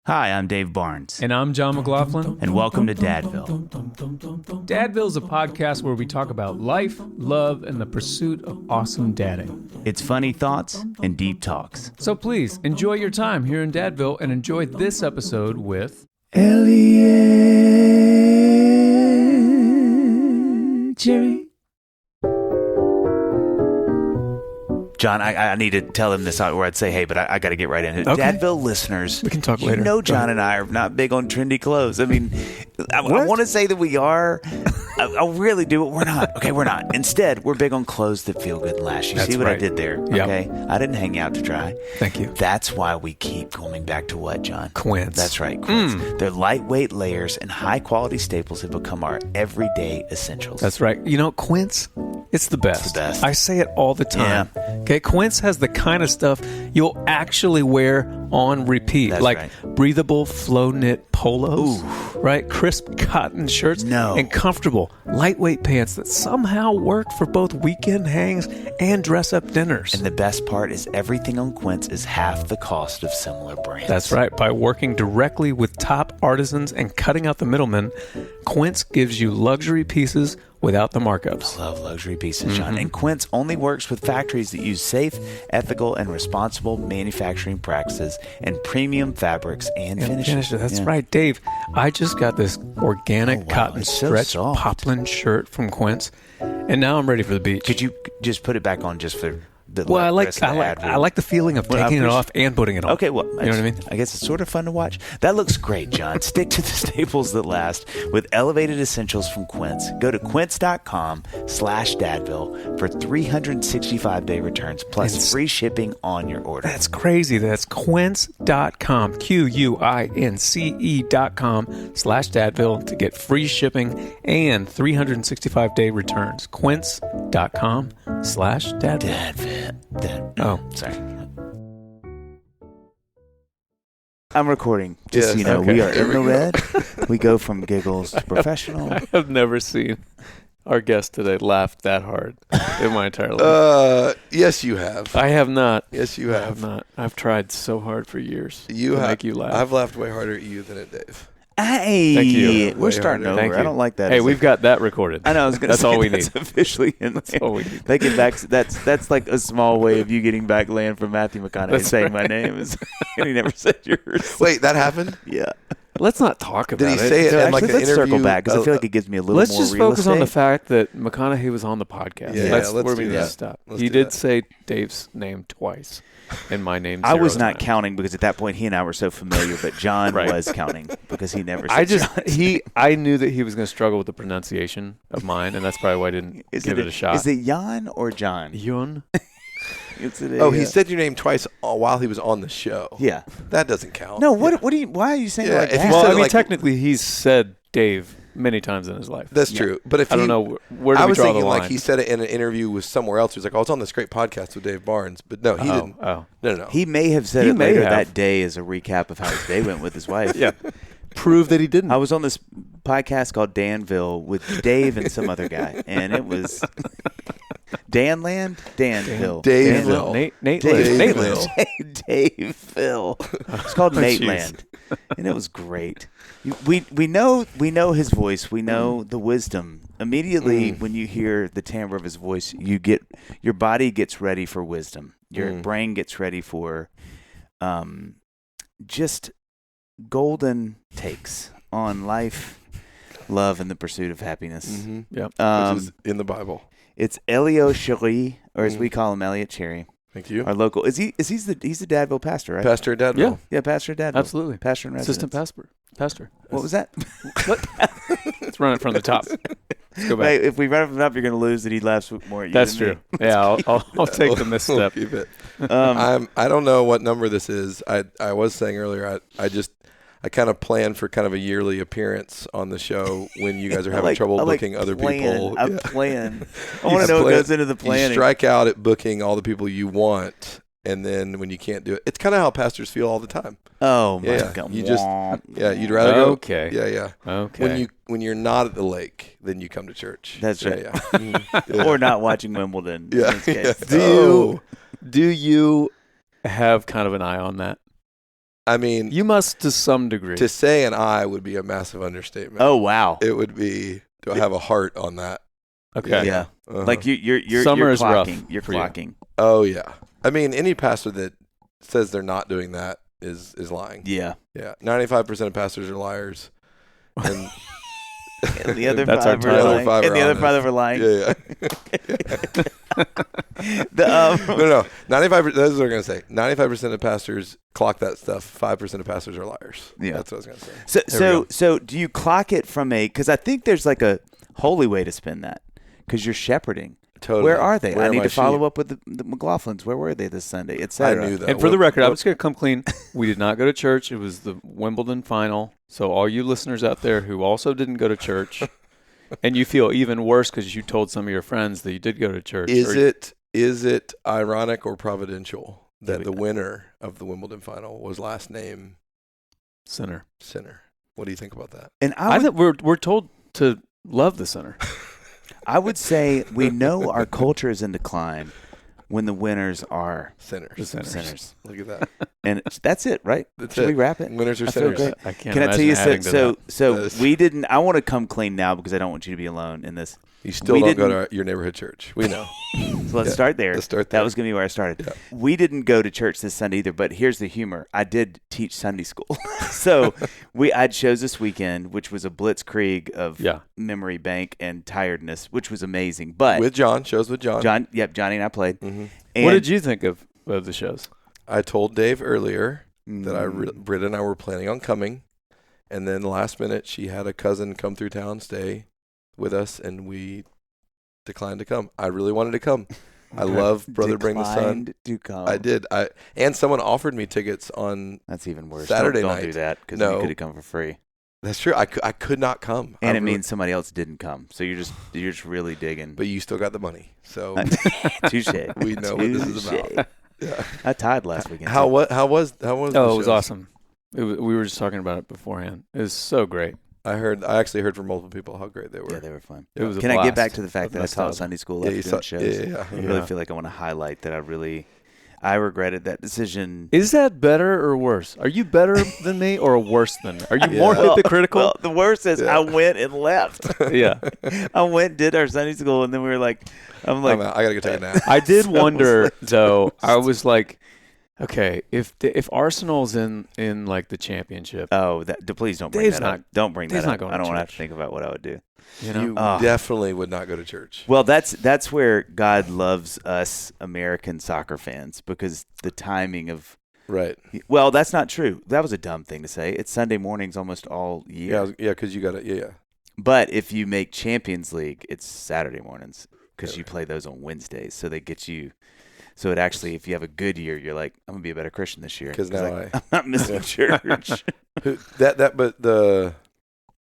Hi, I'm Dave Barnes. And I'm John McLaughlin. And welcome to Dadville. Dadville is a podcast where we talk about life, love, and the pursuit of awesome dadding. It's funny thoughts and deep talks. So please, enjoy your time here in Dadville and enjoy this episode with... Elliott Cherry. John, I need to tell him this out where I'd say, hey, but I got to get right in it. Okay. Dadville listeners, we can talk later. You know John and I are not big on trendy clothes. I mean, I want to say that we are. I really do, but we're not. Okay, we're not. Instead, we're big on clothes that feel good and last. You see what I did there? Yep. Okay, I didn't hang out to dry. Thank you. That's why we keep coming back to what, John? Quince. That's right, Quince. Their lightweight layers and high-quality staples have become our everyday essentials. That's right. You know, Quince, it's the best. It's the best. I say it all the time. Yeah. Okay, Quince has the kind of stuff you'll actually wear on repeat. That's like right. breathable flow knit polos, right? Crisp cotton shirts, and comfortable lightweight pants that somehow work for both weekend hangs and dress-up dinners. And the best part is everything on Quince is half the cost of similar brands. That's right. By working directly with top artisans and cutting out the middlemen, Quince gives you luxury pieces without the markups. I love luxury pieces, John. And Quince only works with factories that use safe, ethical, and responsible manufacturing practices and premium fabrics and finishes. That's right, Dave. I just got this organic cotton It's so stretch soft. poplin shirt from Quince, and now I'm ready for the beach. Could you just put it back on just for the Well, I rest of the ad read? like the feeling of taking it off and putting it on. Okay, well, you know what I mean? I guess it's sort of fun to watch. That looks great, John. Stick to the staples that last with elevated essentials from Quince. Go to quince.com/dadville for 365-day returns plus free shipping on your order. That's crazy. That's quince.com, QUINCE.com/dadville to get free shipping and 365-day returns. Quince.com/dadville. Sorry. I'm recording. Just so you know, okay. we are in the red. We go from giggles to professional. I've never seen our guest today laugh that hard in my entire life. Yes, you have. I have not. Yes, you have. I have not. I've tried so hard for years to have. make you laugh. I've laughed way harder at you than at Dave. Hey, Thank you. We're starting over. Thank you. I don't like that. Hey, we've got that recorded. I know. I was going to say all we that's need. Officially in That's there. all we need. They get back. That's like a small way of you getting back land from Matthew McConaughey That's saying right. my name is, and he never said yours. Wait, that happened? Yeah. Let's not talk about Did he it. say it in like Actually, an let's interview? circle back because I feel like it gives me a little Let's more just real focus on the estate. fact that McConaughey was on the podcast. Yeah, That's let's where do we need to that. stop. Let's He do did that. say Dave's name twice, and my name. I was 0 not times. counting because at that point he and I were so familiar, but John Right. was counting because he never said I knew that he was going to struggle with the pronunciation of mine, and that's probably why I didn't give it a shot. Is it Jan or John? Yun? He He said your name twice while he was on the show. Yeah. That doesn't count. No, what do you, why are you saying it Yeah, like if that? he Well, said I it mean, like- technically, he's said Dave many times in his life. That's true. But if I don't know where do I we was draw thinking the line. like he said it in an interview with somewhere else. He was like, "Oh, it's on this great podcast with Dave Barnes," but no, he didn't. Oh, No. He may have said He it may later have. that day as a recap of how his day went with his wife. yeah. Prove that he didn't. I was on this podcast called Danville with Dave and some other guy, and it was Danville. Daveville. Nate Daveville. Daveville. It's called Nate jeez. Land, and it was great. We know his voice. We know the wisdom. Immediately when you hear the timbre of his voice, your body gets ready for wisdom. Your brain gets ready for just golden takes on life, love, and the pursuit of happiness. Mm-hmm. Yep. Which is in the Bible. It's Elliott Cherry, or as we call him, Elliott Cherry. Thank you. Our local he's the Dadville pastor, right? Pastor of Dadville. Yeah, Pastor of Dadville. Absolutely. Pastor and Assistant residence. pastor. What was that? Let's run it from the top. Let's go back. Wait, if we run it from the top, you're going to lose that he laughs more at you That's than true. me. Yeah, I'll take the misstep. We'll keep it. I don't know what number this is. I was saying earlier, I kind of plan for kind of a yearly appearance on the show when you guys are having trouble booking other people. I'm playing. I want to know what goes into the planning. You strike out at booking all the people you want, and then when you can't do it, it's kind of how pastors feel all the time. Oh my Yeah, God! you just you'd rather go. Okay. Yeah. Okay. When you're not at the lake, then you come to church. That's right. Yeah. Or not watching Wimbledon. in Yeah. this case. Do you have kind of an eye on that? I mean, You must to some degree. to say an I would be a massive understatement. Oh wow. It would be. Do I have a heart on that? Okay. Yeah. Uh-huh. Like you're Summer is rough clocking. You're for you. clocking. Oh yeah. I mean, any pastor that says they're not doing that is lying. Yeah. Yeah. 95% of pastors are liars. And And the other That's our five are title. lying. Five And are the other honest. five are lying. yeah. No. 95%. That's what I'm gonna say. 95% of pastors clock that stuff. 5% of pastors are liars. Yeah. That's what I was gonna say. So do you clock it from because I think there's like a holy way to spin that because you're shepherding. Totally. Where are they? Where I are need my to follow sheep? up with the McLaughlins. Where were they this Sunday? I Etc. knew that. And for the record, I'm What- just going to come clean. We did not go to church. It was the Wimbledon final. So all you listeners out there who also didn't go to church, and you feel even worse because you told some of your friends that you did go to church. Is it ironic or providential that the winner of the Wimbledon final was last name Sinner? Sinner? What do you think about that? And I think we're told to love the sinner. I would say we know our culture is in decline when the winners are Sinners. The sinners. sinners. Look at that. And that's it, right? That's Should it. we wrap it? Winners are I feel sinners. great. I can't Can I tell imagine you adding to so? that. So Yes. we didn't. I want to come clean now because I don't want you to be alone in this. You still We don't go didn't- to your neighborhood church. We know. So let's Yeah, start there. let's start That there. was going to be where I started. Yeah. We didn't go to church this Sunday either, but here's the humor. I did teach Sunday school. So I had shows this weekend, which was a blitzkrieg of Yeah. memory bank and tiredness, which was amazing. But With John. Shows with John. Johnny and I played. Mhm. And What did you think of the shows? I told Dave earlier that Mm. Britta and I were planning on coming. And then last minute, she had a cousin come through town, stay with us, and we declined to come. I really wanted to come. I love Brother Bring the Sun. Declined to come. I did. And someone offered me tickets on. That's even worse. Saturday don't night. do that because No. you could have come for free. That's true. I could not come. And I it really- means somebody else didn't come. So you're just really digging. But you still got the money, so Touche. we know what this is about. Touche. Yeah. I tied last weekend. How too. was the Oh, it was shows? awesome. We were just talking about it beforehand. It was so great. I actually heard from multiple people how great they were. Yeah, they were fun. It was a Can I get blast back to the fact of that I taught nostalgia. Sunday school Yeah, after you doing saw- shows? yeah. I really feel like I want to highlight that I regretted that decision. Is that better or worse? Are you better than me or worse than me? Are you more Yeah. hypocritical? Well, the worst is Yeah. I went and left. Yeah. I went, did our Sunday school, and then we were like, I'm like, I'm out. I gotta go take a nap. I did wonder though. I was like, okay, if Arsenal's in like the championship, oh, please don't bring Dave's that up. not- Don't bring Dave's that not up. going I to don't want to have to church. think about what I would do. you know, You Ah. definitely would not go to church. Well, that's where God loves us American soccer fans because the timing of. Right. Well, that's not true. That was a dumb thing to say. It's Sunday mornings almost all year. Yeah, because you got to. Yeah. But if you make Champions League, it's Saturday mornings because Yeah. you play those on Wednesdays. So they get you. So it actually, if you have a good year, you're like, I'm gonna be a better Christian this year 'Cause now I'm not missing church.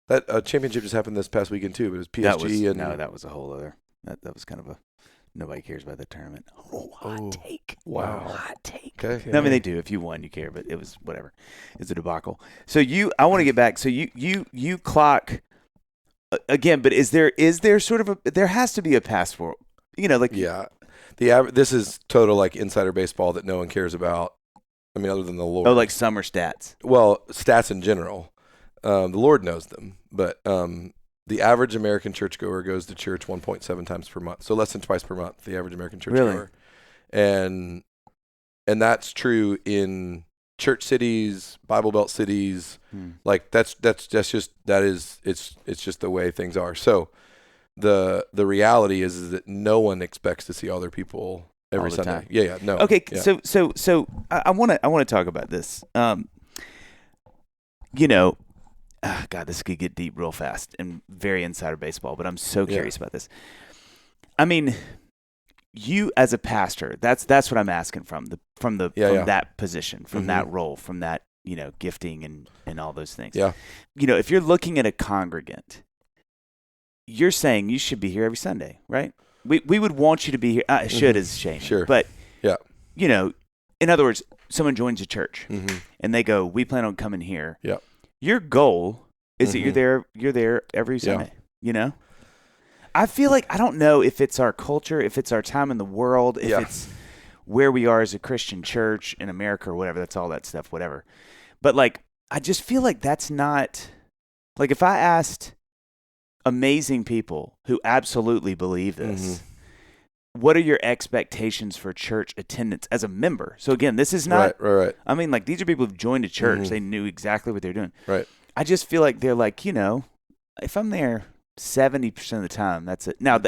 That championship just happened this past weekend too. But it was PSG that was a whole other. That was kind of a. Nobody cares about that tournament. Oh, hot take. Wow. Hot take. Okay. No, I mean they do. If you won, you care, but it was whatever. It's a debacle. So I want to get back. So you clock again, but is there sort of there has to be a passport? You know, like Yeah. This is total like insider baseball that no one cares about. I mean, other than the Lord. oh, like summer stats. Well, stats in general. The Lord knows them, but the average American churchgoer goes to church 1.7 times per month, so less than twice per month. The average American churchgoer, and that's true in church cities, Bible Belt cities. Like it's just the way things are. So the reality is that no one expects to see other people every All the Sunday. time. Yeah, no. Okay, Yeah. so I want to talk about this. You know, God, this could get deep real fast and very insider baseball, but I'm so curious about this. I mean, you as a pastor, that's what I'm asking from that position, from that role, from that, gifting and all those things. Yeah. If you're looking at a congregant, you're saying you should be here every Sunday, right? We would want you to be here. Should is shame. Sure. But, Yeah. In other words, someone joins a church Mm-hmm. and they go, we plan on coming here. Yep. Your goal is that Mhm. you're there every Sunday, I feel like, I don't know if it's our culture, if it's our time in the world, if it's where we are as a Christian church in America or whatever, that's all that stuff, whatever. But like, I just feel like that's not, like if I asked amazing people who absolutely believe this, what are your expectations for church attendance as a member? So again, this is not, right. I mean, like these are people who've joined a church. They knew exactly what they're doing. Right. I just feel like they're like, if I'm there 70% of the time, that's it. Now,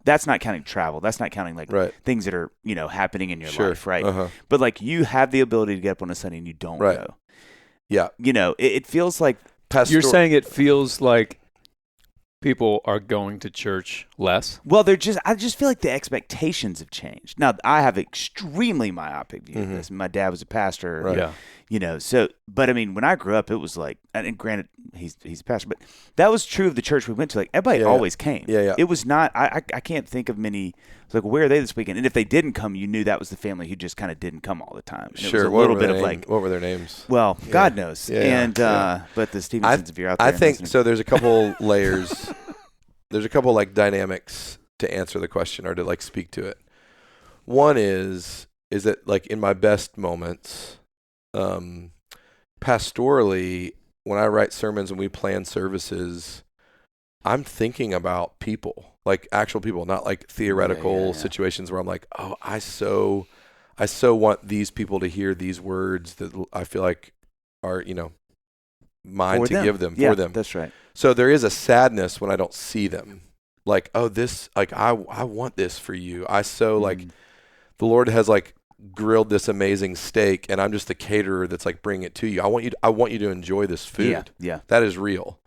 that's not counting travel. That's not counting like things that are, happening in your life, right? But like you have the ability to get up on a Sunday and you don't go. Yeah. It feels like you're saying it feels like people are going to church less? Well, I just feel like the expectations have changed. Now, I have extremely myopic view of this. My dad was a pastor. Right. Yeah. But I mean, when I grew up, it was like, and granted, he's a pastor, but that was true of the church we went to. Like, everybody always came. Yeah. It was not, I can't think of many, like, where are they this weekend? And if they didn't come, you knew that was the family who just kind of didn't come all the time. And it was a little bit of like, what were their names? Well, God knows. But the Stevensons, if you're out there. I think, so there's a couple layers. There's a couple like dynamics to answer the question or to like speak to it. One is that like in my best moments, pastorally, when I write sermons and we plan services, I'm thinking about people, like actual people, not like theoretical situations where I'm like, oh, I so want these people to hear these words that I feel like are, mine to give them for them. That's right. So there is a sadness when I don't see them. Like, oh, this, like, I want this for you. Like, the Lord has like grilled this amazing steak, and I'm just the caterer that's like bringing it to you. I want you to enjoy this food. Yeah. That is real.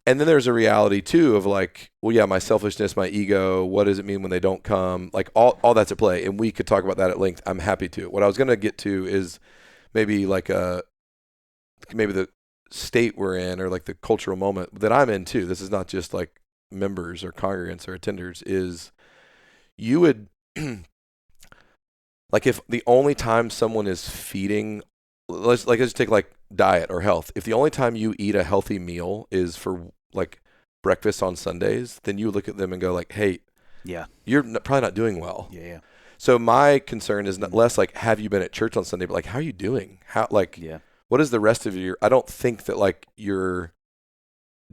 And then there's a reality too of like, well, yeah, my selfishness, my ego. What does it mean when they don't come? Like all that's at play, and we could talk about that at length. I'm happy to. What I was going to get to is maybe the state we're in, or like the cultural moment that I'm in too. This is not just like members or congregants or attenders. Is you would like if the only time someone is feeding, let's take like diet or health. If the only time you eat a healthy meal is for like breakfast on Sundays, then you look at them and go like, hey, you're probably not doing well. Yeah. So my concern is not less like, have you been at church on Sunday, but like, how are you doing? What is the rest of your, I don't think that like you're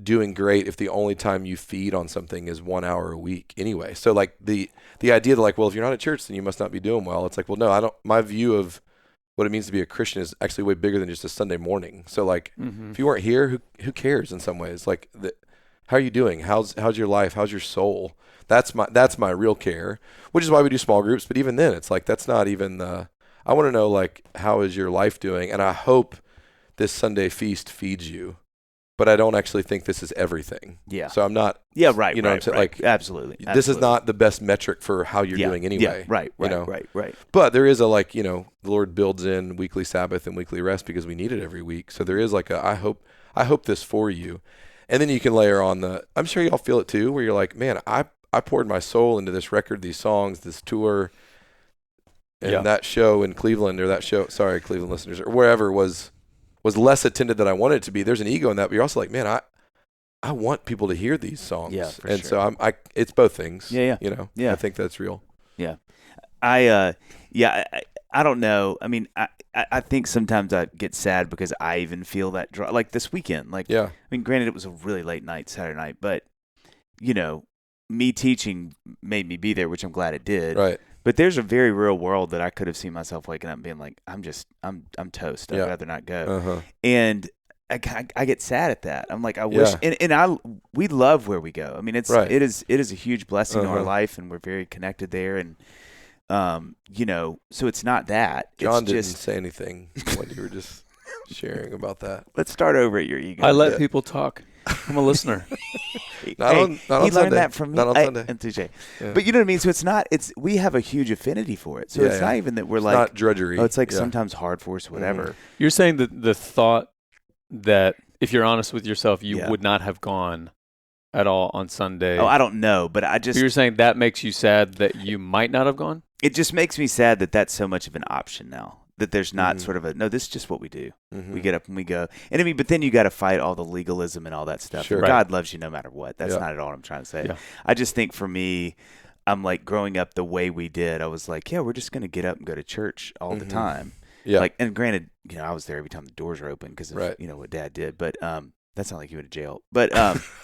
doing great if the only time you feed on something is 1 hour a week anyway. So like the idea that like, well, if you're not at church, then you must not be doing well. It's like, well, no, my view of what it means to be a Christian is actually way bigger than just a Sunday morning. So like, if you weren't here, who cares in some ways? Like, how are you doing? How's your life? How's your soul? That's my real care, which is why we do small groups. But even then, it's like, that's not even I want to know like, how is your life doing? And I hope this Sunday feast feeds you, but I don't actually think this is everything. Yeah. So I'm not. Yeah. Right. You know, what I'm saying? Like, absolutely. This is not the best metric for how you're doing anyway. Yeah. Right. Right. But there is a like, the Lord builds in weekly Sabbath and weekly rest because we need it every week. So there is like I hope this for you, and then you can layer on I'm sure y'all feel it too, where you're like, man, I poured my soul into this record, these songs, this tour, and that show in Cleveland, or that show, sorry, Cleveland listeners, or wherever was less attended than I wanted it to be. There's an ego in that, but you're also like, man, I want people to hear these songs. Yeah, for sure. So it's both things. Yeah. Yeah. I think that's real. Yeah. I don't know. I mean, I think sometimes I get sad because I even feel that draw, like this weekend. Like, I mean, granted, it was a really late night, Saturday night, but me teaching made me be there, which I'm glad it did. Right. But there's a very real world that I could have seen myself waking up and being like, I'm toast. I'd rather not go. And I get sad at that. I'm like, I wish, and we love where we go. I mean, it is a huge blessing to our life, and we're very connected there. And, so it's not that. John didn't say anything when you were just sharing about that. Let's start over at your ego. I let people talk. I'm a listener. Not on he learned Sunday. That from me. Not on Sunday. And TJ. Yeah. But you know what I mean? So we have a huge affinity for it. So it's not even that we're it's like. Not drudgery. Oh, it's like sometimes hard for us, whatever. Mm-hmm. You're saying that the thought that if you're honest with yourself, you would not have gone at all on Sunday. Oh, I don't know. But I just. You're saying that makes you sad that you might not have gone? It just makes me sad that that's so much of an option now. That there's not sort of no, this is just what we do. We get up and we go. And I mean, but then you got to fight all the legalism and all that stuff. Sure. God loves you no matter what. That's not at all what I'm trying to say. Yeah. I just think for me, I'm like growing up the way we did, I was like, we're just going to get up and go to church all the time. Yeah. Like, and granted, I was there every time the doors were open because of Right. what Dad did. But that's not like he went to jail. But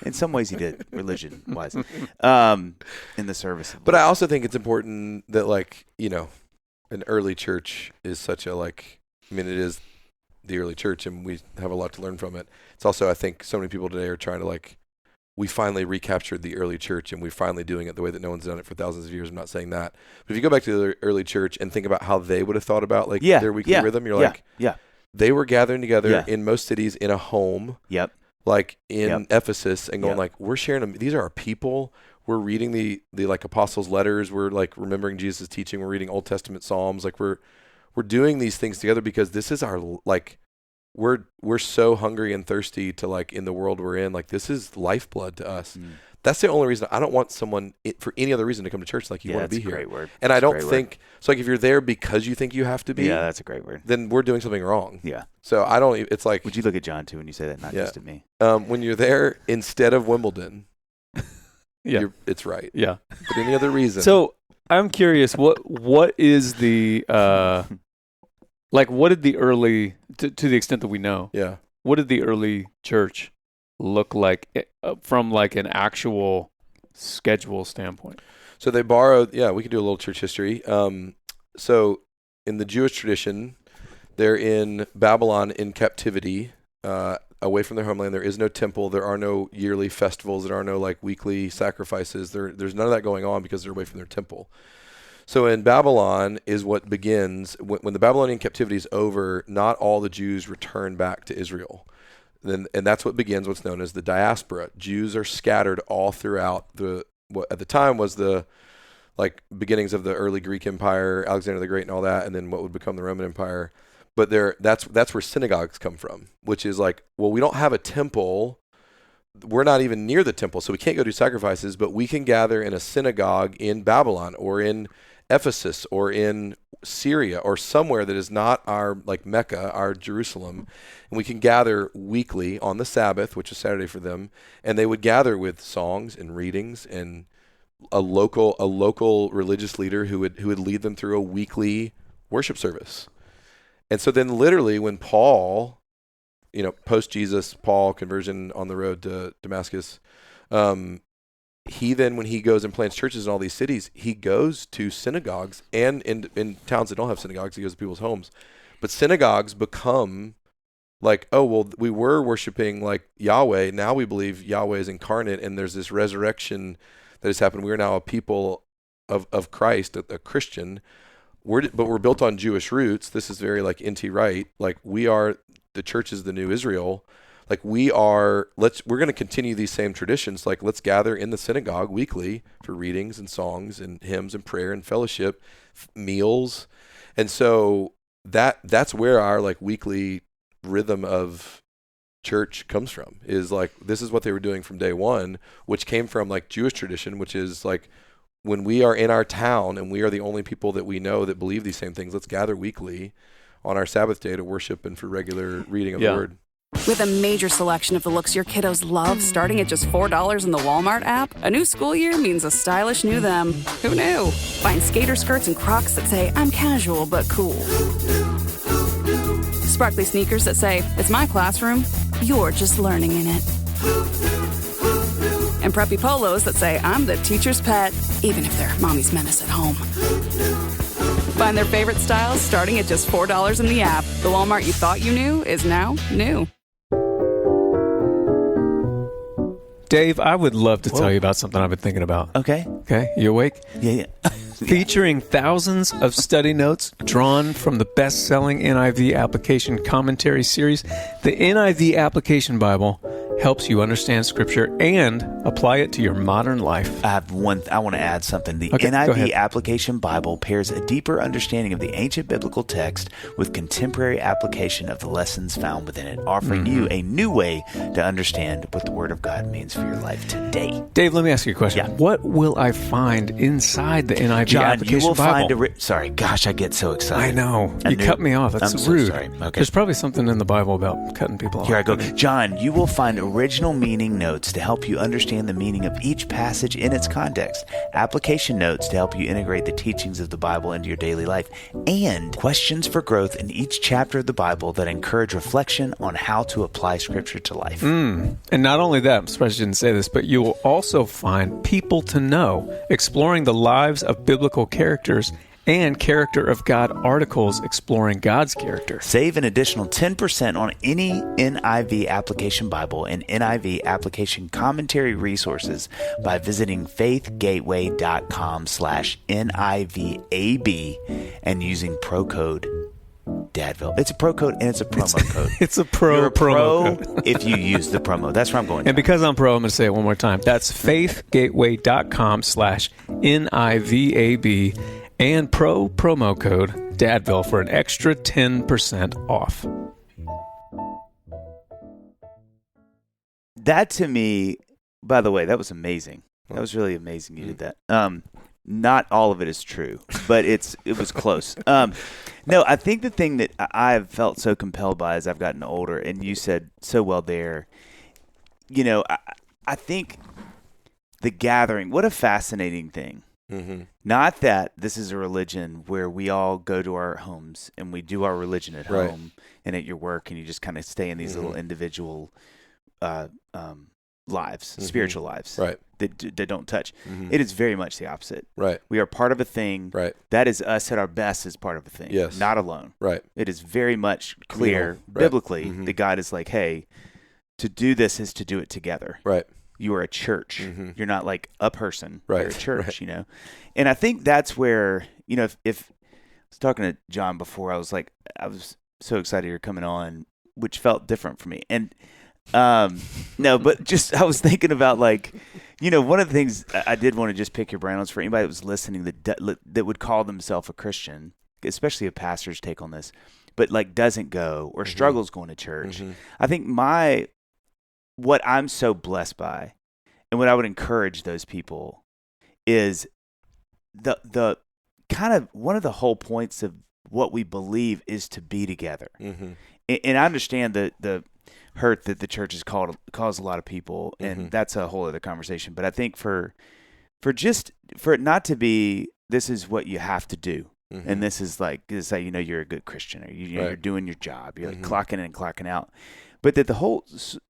in some ways he did, religion wise, in the service. But I also think it's important that an early church is such a it is the early church, and we have a lot to learn from it. It's also, I think, so many people today are trying to we finally recaptured the early church, and we're finally doing it the way that no one's done it for thousands of years. I'm not saying that. But if you go back to the early church and think about how they would have thought about their weekly rhythm, you're they were gathering together in most cities in a home. Yep. In Ephesus and going we're sharing them. These are our people. We're reading the apostles' letters. We're remembering Jesus' teaching. We're reading Old Testament Psalms. We're doing these things together because this is our we're so hungry and thirsty to in the world we're in. This is lifeblood to us. That's the only reason. I don't want someone for any other reason to come to church you want to be here. Great word. And I don't think so. If you're there because you think you have to be, that's a great word. Then we're doing something wrong. Yeah. So I don't. It's would you look at John too when you say that, not just at me? When you're there instead of Wimbledon, it's right. Yeah. But any other reason? So I'm curious. What is the what did the early, to the extent that we know, what did the early church look like from an actual schedule standpoint? So they borrowed, we could do a little church history. So in the Jewish tradition, they're in Babylon in captivity, away from their homeland. There is no temple. There are no yearly festivals. There are no weekly sacrifices. There's none of that going on because they're away from their temple. So in Babylon is what begins, when the Babylonian captivity is over, not all the Jews return back to Israel. And that's what begins what's known as the diaspora. Jews are scattered all throughout what at the time was the beginnings of the early Greek Empire, Alexander the Great and all that, and then what would become the Roman Empire. But that's where synagogues come from, which is we don't have a temple. We're not even near the temple, so we can't go do sacrifices, but we can gather in a synagogue in Babylon or in Ephesus or in Syria or somewhere that is not our Mecca, our Jerusalem, and we can gather weekly on the Sabbath, which is Saturday for them, and they would gather with songs and readings and a local religious leader who would lead them through a weekly worship service. And so then literally when Paul, post Jesus, Paul conversion on the road to Damascus, he then, when he goes and plants churches in all these cities, he goes to synagogues, and in towns that don't have synagogues, he goes to people's homes. But synagogues become we were worshiping Yahweh. Now we believe Yahweh is incarnate, and there's this resurrection that has happened. We are now a people of Christ, a Christian. But we're built on Jewish roots. This is very N.T. Wright. We are, the church is the new Israel. We're going to continue these same traditions. Let's gather in the synagogue weekly for readings and songs and hymns and prayer and fellowship, meals. And so that's where our weekly rhythm of church comes from, is this is what they were doing from day one, which came from Jewish tradition, which is when we are in our town and we are the only people that we know that believe these same things, let's gather weekly on our Sabbath day to worship and for regular reading of the word. With a major selection of the looks your kiddos love, starting at just $4 in the Walmart app, a new school year means a stylish new them. Who knew? Find skater skirts and Crocs that say, I'm casual but cool. Sparkly sneakers that say, it's my classroom, you're just learning in it. And preppy polos that say, I'm the teacher's pet, even if they're mommy's menace at home. Find their favorite styles starting at just $4 in the app. The Walmart you thought you knew is now new. Dave, I would love to tell you about something I've been thinking about. Okay. Okay, you awake? Yeah. Featuring thousands of study notes drawn from the best-selling NIV application commentary series, the NIV Application Bible helps you understand Scripture and apply it to your modern life. I want to add something. The NIV Application Bible pairs a deeper understanding of the ancient biblical text with contemporary application of the lessons found within it, offering you a new way to understand what the Word of God means for your life today. Dave, let me ask you a question. Yeah. What will I find inside the NIV Application you will Bible? find sorry, gosh, I get so excited. I know. You cut me off. That's I'm rude. So sorry. Okay. There's probably something in the Bible about cutting people off. Here I go. John, you will find original meaning notes to help you understand the meaning of each passage in its context, application notes to help you integrate the teachings of the Bible into your daily life, and questions for growth in each chapter of the Bible that encourage reflection on how to apply Scripture to life. And not only that, I'm surprised you didn't say this, but you will also find People to Know, exploring the lives of biblical characters, and Character of God articles exploring God's character. Save an additional 10% on any NIV application Bible and NIV application commentary resources by visiting faithgateway.com/NIVAB and using pro code Dadville. It's a pro code and it's a promo code. It's a You're a promo code. if you use the promo. That's where I'm going. And because I'm pro, I'm going to say it one more time. That's faithgateway.com/NIVAB and promo code Dadville for an extra 10% off. That to me, by the way, that was amazing. That was really amazing you did that. Not all of it is true, but it was close. No, I think the thing that I've felt so compelled by as I've gotten older, and you said so well there, I think the gathering, what a fascinating thing. Mm-hmm. Not that this is a religion where we all go to our homes and we do our religion at home and at your work, and you just kind of stay in these little individual lives, spiritual lives that don't touch. It is very much the opposite. We are part of a thing. That is us at our best as part of a thing, not alone. It is very much clear biblically that God is like, hey, to do this is to do it together. You are a church. You're not like a person. You're a church, And I think that's where, if I was talking to John before, I was so excited you're coming on, which felt different for me. And no, but just I was thinking about one of the things I did want to just pick your brain on is for anybody that was listening that would call themselves a Christian, especially a pastor's take on this, but doesn't go or struggles going to church. I think what I'm so blessed by, and what I would encourage those people, is the kind of one of the whole points of what we believe is to be together. And I understand the hurt that the church has caused a lot of people, and that's a whole other conversation. But I think for it not to be, this is what you have to do. And this is you're a good Christian, or you're doing your job, you're clocking in and clocking out. But that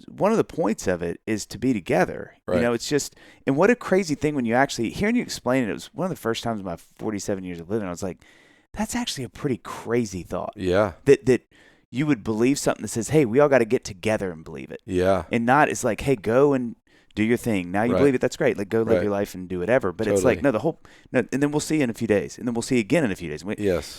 one of the points of it is to be together. It's just, and what a crazy thing when you actually, hearing you explain it, it was one of the first times in my 47 years of living, I was like, that's actually a pretty crazy thought. Yeah. That you would believe something that says, hey, we all got to get together and believe it. Yeah. And not, it's like, hey, go and do your thing. Now you believe it, that's great. Go live your life and do whatever. But it's like, no, and then we'll see you in a few days. And then we'll see you again in a few days.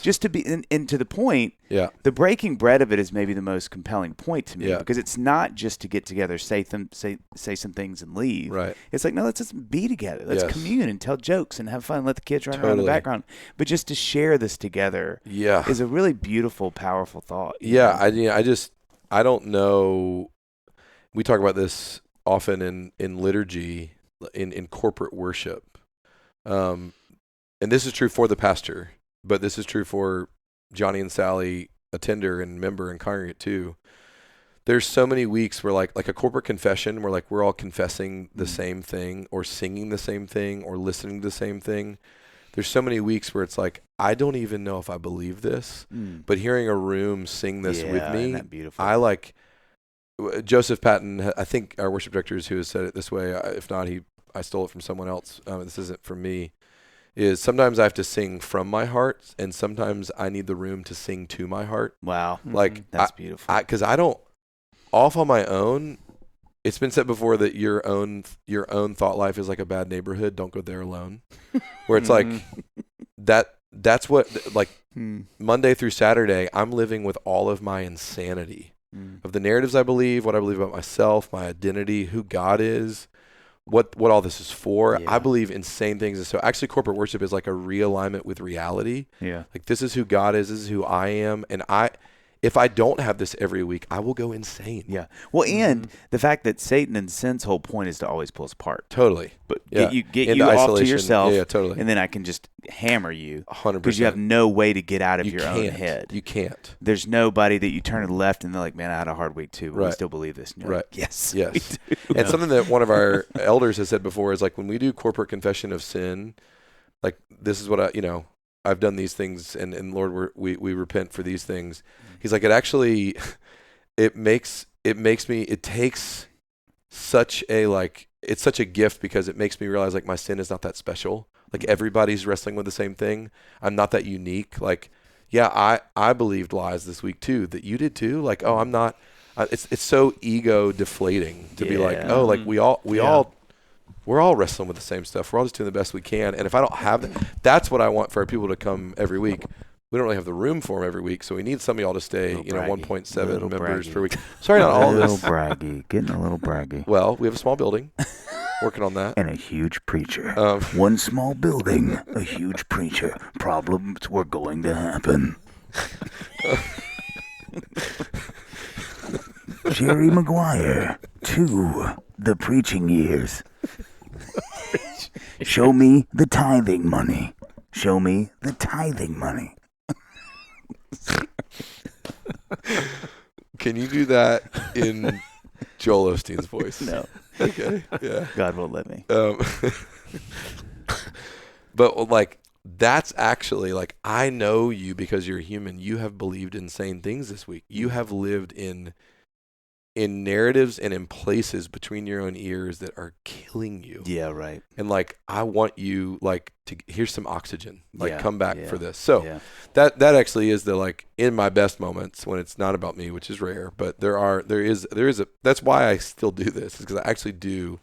Just to be, and to the point, the breaking bread of it is maybe the most compelling point to me, because it's not just to get together, say some things and leave. It's like, no, let's just be together. Let's commune and tell jokes and have fun. Let the kids run around in the background. But just to share this together is a really beautiful, powerful thought. I don't know. We talk about this often in liturgy, in corporate worship. And this is true for the pastor, but this is true for Johnny and Sally, attender and member and congregate too. There's so many weeks where like a corporate confession where we're all confessing the same thing or singing the same thing or listening to the same thing. There's so many weeks where it's like, I don't even know if I believe this, but hearing a room sing this with me, I Joseph Patton, I think our worship director is who has said it this way. If not, I stole it from someone else. This isn't from me. Is sometimes I have to sing from my heart, and sometimes I need the room to sing to my heart. Wow, that's beautiful. Because I don't, off on my own. It's been said before that your own thought life is like a bad neighborhood. Don't go there alone. Where it's like that's what Monday through Saturday I'm living with all of my insanity. Of the narratives I believe, what I believe about myself, my identity, who God is, what all this is for. I believe insane things. And so actually corporate worship is like a realignment with reality. This is who God is. This is who I am. And if I don't have this every week, I will go insane. Yeah. Well, and the fact that Satan and sin's whole point is to always pull us apart. Totally. But get you off to yourself. Yeah, totally. And then I can just hammer you. 100%. Because you have no way to get out of your own head. You can't. There's nobody that you turn to the left and they're like, man, I had a hard week too. But we still believe this. And you're like, yes. Yes. And something that one of our elders has said before is like when we do corporate confession of sin, like this is what I've done these things and Lord, we repent for these things. He's like, it actually, it takes such a, it's such a gift because it makes me realize like my sin is not that special. Like everybody's wrestling with the same thing. I'm not that unique. Like, yeah, I believed lies this week too, that you did too. Like, oh, I'm not, it's so ego deflating to be like, oh, like we're all wrestling with the same stuff. We're all just doing the best we can. And if I don't have that, that's what I want for our people to come every week. We don't really have the room for them every week, so we need some of y'all to stay, 1.7 members per week. Sorry, not all of this. Getting a little braggy. Well, we have a small building. Working on that. And a huge preacher. One small building, a huge preacher. Problems were going to happen. Jerry Maguire to the preaching years. Show me the tithing money. Show me the tithing money. Can you do that in Joel Osteen's voice? No. Okay. Yeah. God won't let me. But like that's actually like I know you because you're human. You have believed insane things this week. You have lived in narratives and in places between your own ears that are killing you. Yeah, right. And like I want you like to here's some oxygen. Like come back for this. So that actually is the like in my best moments when it's not about me, which is rare, but there is a that's why I still do this, is because I actually do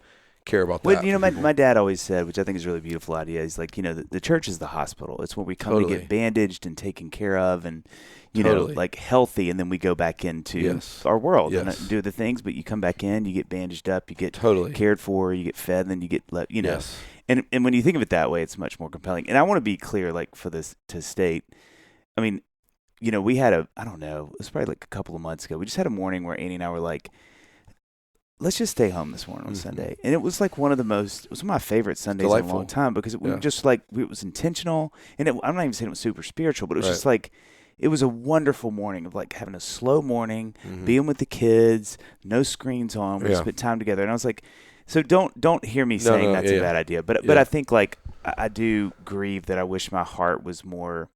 care about that. Well, my dad always said, which I think is a really beautiful idea, he's like, the church is the hospital. It's where we come to get bandaged and taken care of and like healthy, and then we go back into our world and do the things, but you come back in, you get bandaged up, you get cared for, you get fed, and then you get and when you think of it that way, it's much more compelling. And I want to be clear, like for this to state, I mean, we had I don't know, it was probably like a couple of months ago, we just had a morning where Annie and I were like, let's just stay home this morning on Sunday. And it was like it was one of my favorite Sundays in a long time because it was just like, it was intentional. And I'm not even saying it was super spiritual, but it was just like, it was a wonderful morning of like having a slow morning, being with the kids, no screens on. We spent time together. And I was like, so don't hear me saying that's a bad idea. But I think like, I do grieve that I wish my heart was more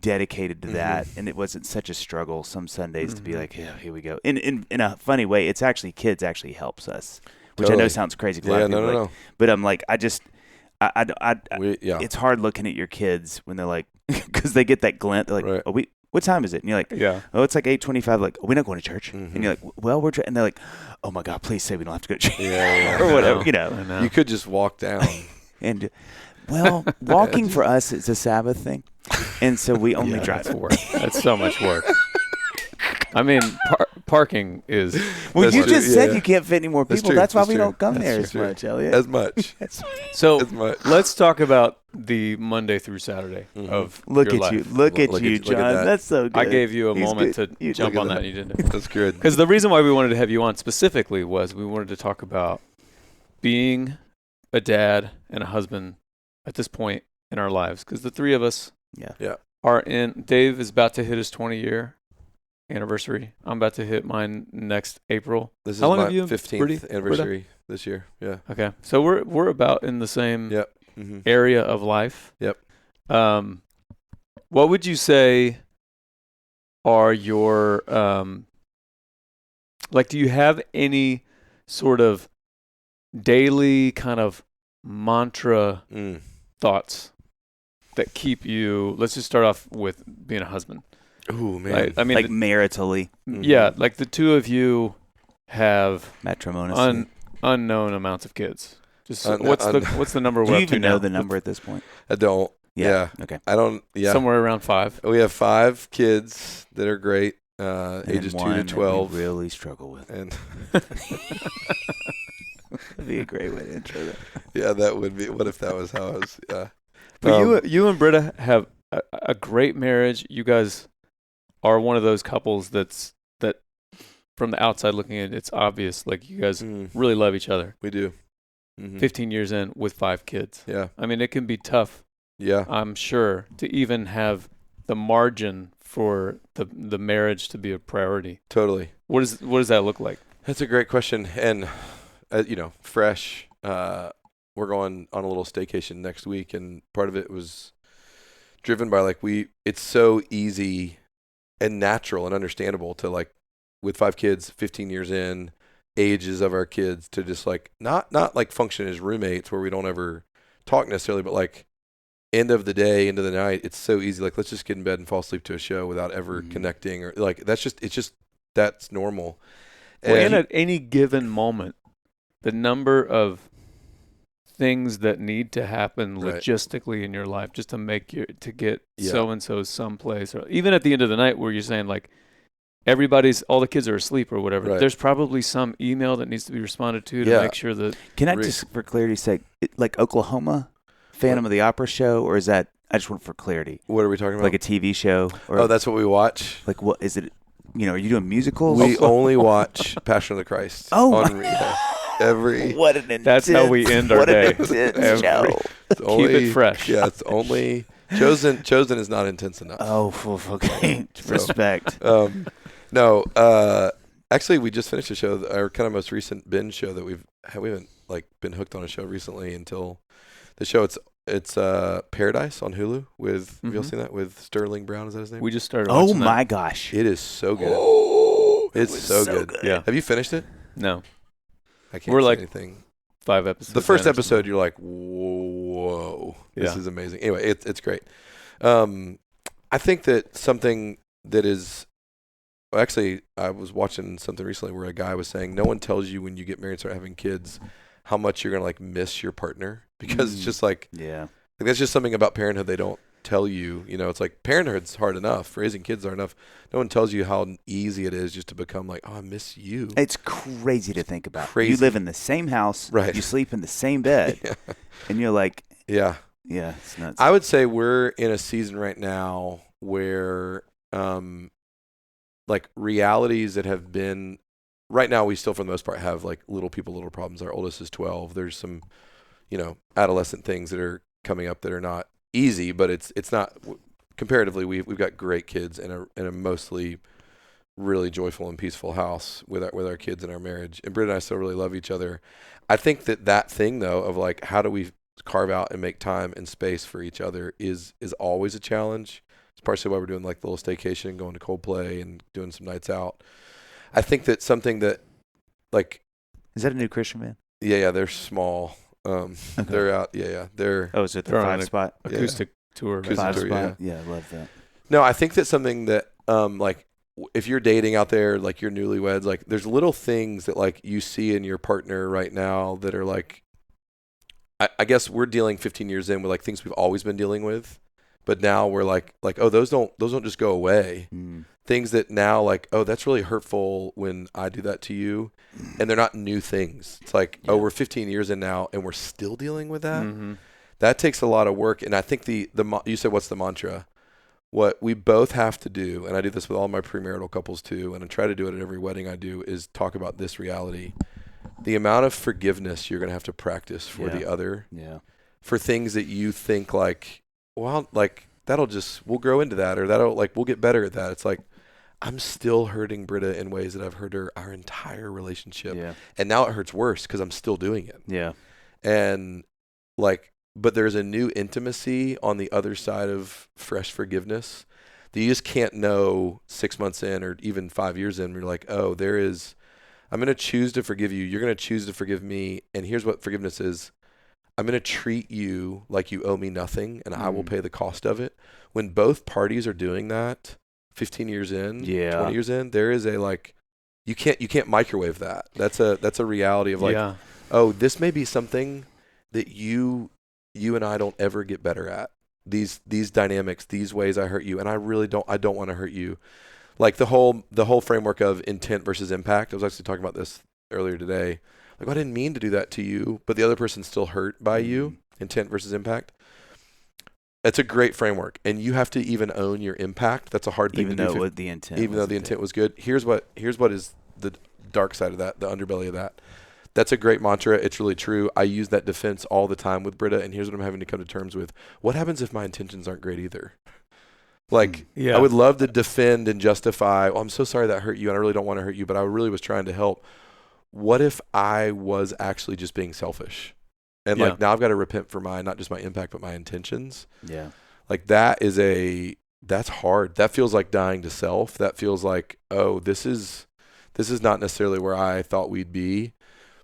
dedicated to that, and it wasn't such a struggle some Sundays to be like, yeah, here we go. In a funny way, it's actually kids actually helps us, which I know sounds crazy. No. But I'm like, it's hard looking at your kids when they're like, because they get that glint. They're like, oh, what time is it? And you're like, oh, it's like 8:25. Like, oh, we're not going to church. And you're like, well, and they're like, oh my God, please say we don't have to go to church. Or whatever, I know. You could just walk down. And well, walking for us is a Sabbath thing. And so we only drive. That's work. That's so much work. I mean, parking is... Well, you just said you can't fit any more people. That's why we don't come there as much, Elliott. As much. So let's talk about the Monday through Saturday of your life. Look at you, John. That's so good. I gave you a moment to jump on that, and you didn't. That's good. Because the reason why we wanted to have you on specifically was we wanted to talk about being a dad and a husband at this point in our lives. Because the three of us are in... Dave is about to hit his 20-year anniversary. I'm about to hit mine next April. This is my 15th anniversary this year. Yeah. Okay. So we're about in the same area of life. Yep. What would you say are your do you have any sort of daily kind of mantra thoughts that keep you? Let's just start off with being a husband. Ooh, man. I mean, like maritally. Yeah, like the two of you have matrimoniously unknown amounts of kids. Just what's the number? Do you even know the number at this point? I don't. Yeah. Okay. I don't. Yeah. Somewhere around 5. We have 5 kids that are great, ages 2 to 12. That we really struggle with. And that'd be a great way to intro that. Yeah, that would be. What if that was how I was? Yeah. But you and Britta have a great marriage. You guys are one of those couples that from the outside looking in, it's obvious, like you guys really love each other. We do. 15 years in with 5 kids. Yeah. I mean, it can be tough. Yeah. I'm sure to even have the margin for the marriage to be a priority. Totally. What does that look like? That's a great question. And, fresh, we're going on a little staycation next week. And part of it was driven by it's so easy and natural and understandable to with 5 kids, 15 years in, ages of our kids to just not function as roommates where we don't ever talk necessarily, but end of the day, end of the night, it's so easy. Let's just get in bed and fall asleep to a show without ever connecting or that's normal. And at any given moment, the number of things that need to happen logistically in your life just to get so-and-so someplace, or even at the end of the night where you're saying all the kids are asleep or whatever. Right. There's probably some email that needs to be responded to make sure that. Can I just, for clarity's sake, Oklahoma, Phantom of the Opera show, or is that? I just want for clarity. What are we talking about? Like a TV show? Or, that's what we watch. What is it? Are you doing musicals? We only watch Passion of the Christ. Oh, every. What an intense. That's how we end our day. Show. Keep it fresh. Yeah, it's only chosen is not intense enough. Oh, okay. Respect. No, actually, we just finished a show, our kind of most recent binge show that we haven't been hooked on a show recently until the show. It's Paradise on Hulu with. Have you all seen that with Sterling Brown? Is that his name? We just started. Oh my gosh, it is so good. It's so good. Yeah. Have you finished it? No. I can't say anything. 5 episodes. The first episode, you're like, whoa, this is amazing. Anyway, it's great. I think that something that is. Well, actually, I was watching something recently where a guy was saying no one tells you when you get married and start having kids how much you're going to miss your partner, because it's just that's just something about parenthood they don't tell you. It's parenthood's hard enough, raising kids hard enough. No one tells you how easy it is just to become I miss you. It's crazy to think about. You live in the same house, right? You sleep in the same bed, and you're like, yeah, it's nuts. I would say we're in a season right now where realities that have been right now, we still for the most part have little problems. Our oldest is 12. There's some adolescent things that are coming up that are not easy, but it's not comparatively. We've got great kids in a mostly really joyful and peaceful house with our kids and our marriage. And Britt and I still really love each other. I think that thing though of how do we carve out and make time and space for each other is always a challenge. It's partially why we're doing the little staycation, going to Coldplay and doing some nights out. I think that something that is that a new Christian band? Yeah, they're small. Okay. They're out. Yeah. They're. Oh, is it the 5 spot acoustic tour? Acoustic 5 tour, spot. Yeah, I love that. No, I think that's something that if you're dating out there, you're newlyweds, there's little things that you see in your partner right now that are I guess we're dealing 15 years in with things we've always been dealing with. But now we're oh, those don't just go away. Things that now oh, that's really hurtful when I do that to you, and they're not new things. It's oh, we're 15 years in now and we're still dealing with that. Mm-hmm. That takes a lot of work. And I think you said, what's the mantra? What we both have to do, and I do this with all my premarital couples too, and I try to do it at every wedding I do, is talk about this reality: the amount of forgiveness you're going to have to practice for the other, for things that you think well, we'll grow into that, or we'll get better at that. It's I'm still hurting Britta in ways that I've hurt her our entire relationship. Yeah. And now it hurts worse because I'm still doing it. Yeah. And but there's a new intimacy on the other side of fresh forgiveness that you just can't know 6 months in or even 5 years in. You're oh, I'm going to choose to forgive you. You're going to choose to forgive me. And here's what forgiveness is. I'm going to treat you like you owe me nothing, and I will pay the cost of it. When both parties are doing that, 15 years in, 20 years in, there is a you can't microwave that. That's a reality of oh, this may be something that you and I don't ever get better at. These dynamics, these ways I hurt you, and I don't want to hurt you. The whole framework of intent versus impact. I was actually talking about this earlier today. I didn't mean to do that to you, but the other person's still hurt by you. Intent versus impact. It's a great framework, and you have to even own your impact. That's a hard thing even to do. Though the intent, even though the intent was good. Here's what is the dark side of that, the underbelly of that. That's a great mantra. It's really true. I use that defense all the time with Britta, and here's what I'm having to come to terms with. What happens if my intentions aren't great either? Like, I would love to defend and justify, I'm so sorry that hurt you, and I really don't want to hurt you, but I really was trying to help. What if I was actually just being selfish? And like, now I've got to repent for not just my impact, but my intentions. Yeah. Like that's hard. That feels like dying to self. That feels like, this is not necessarily where I thought we'd be,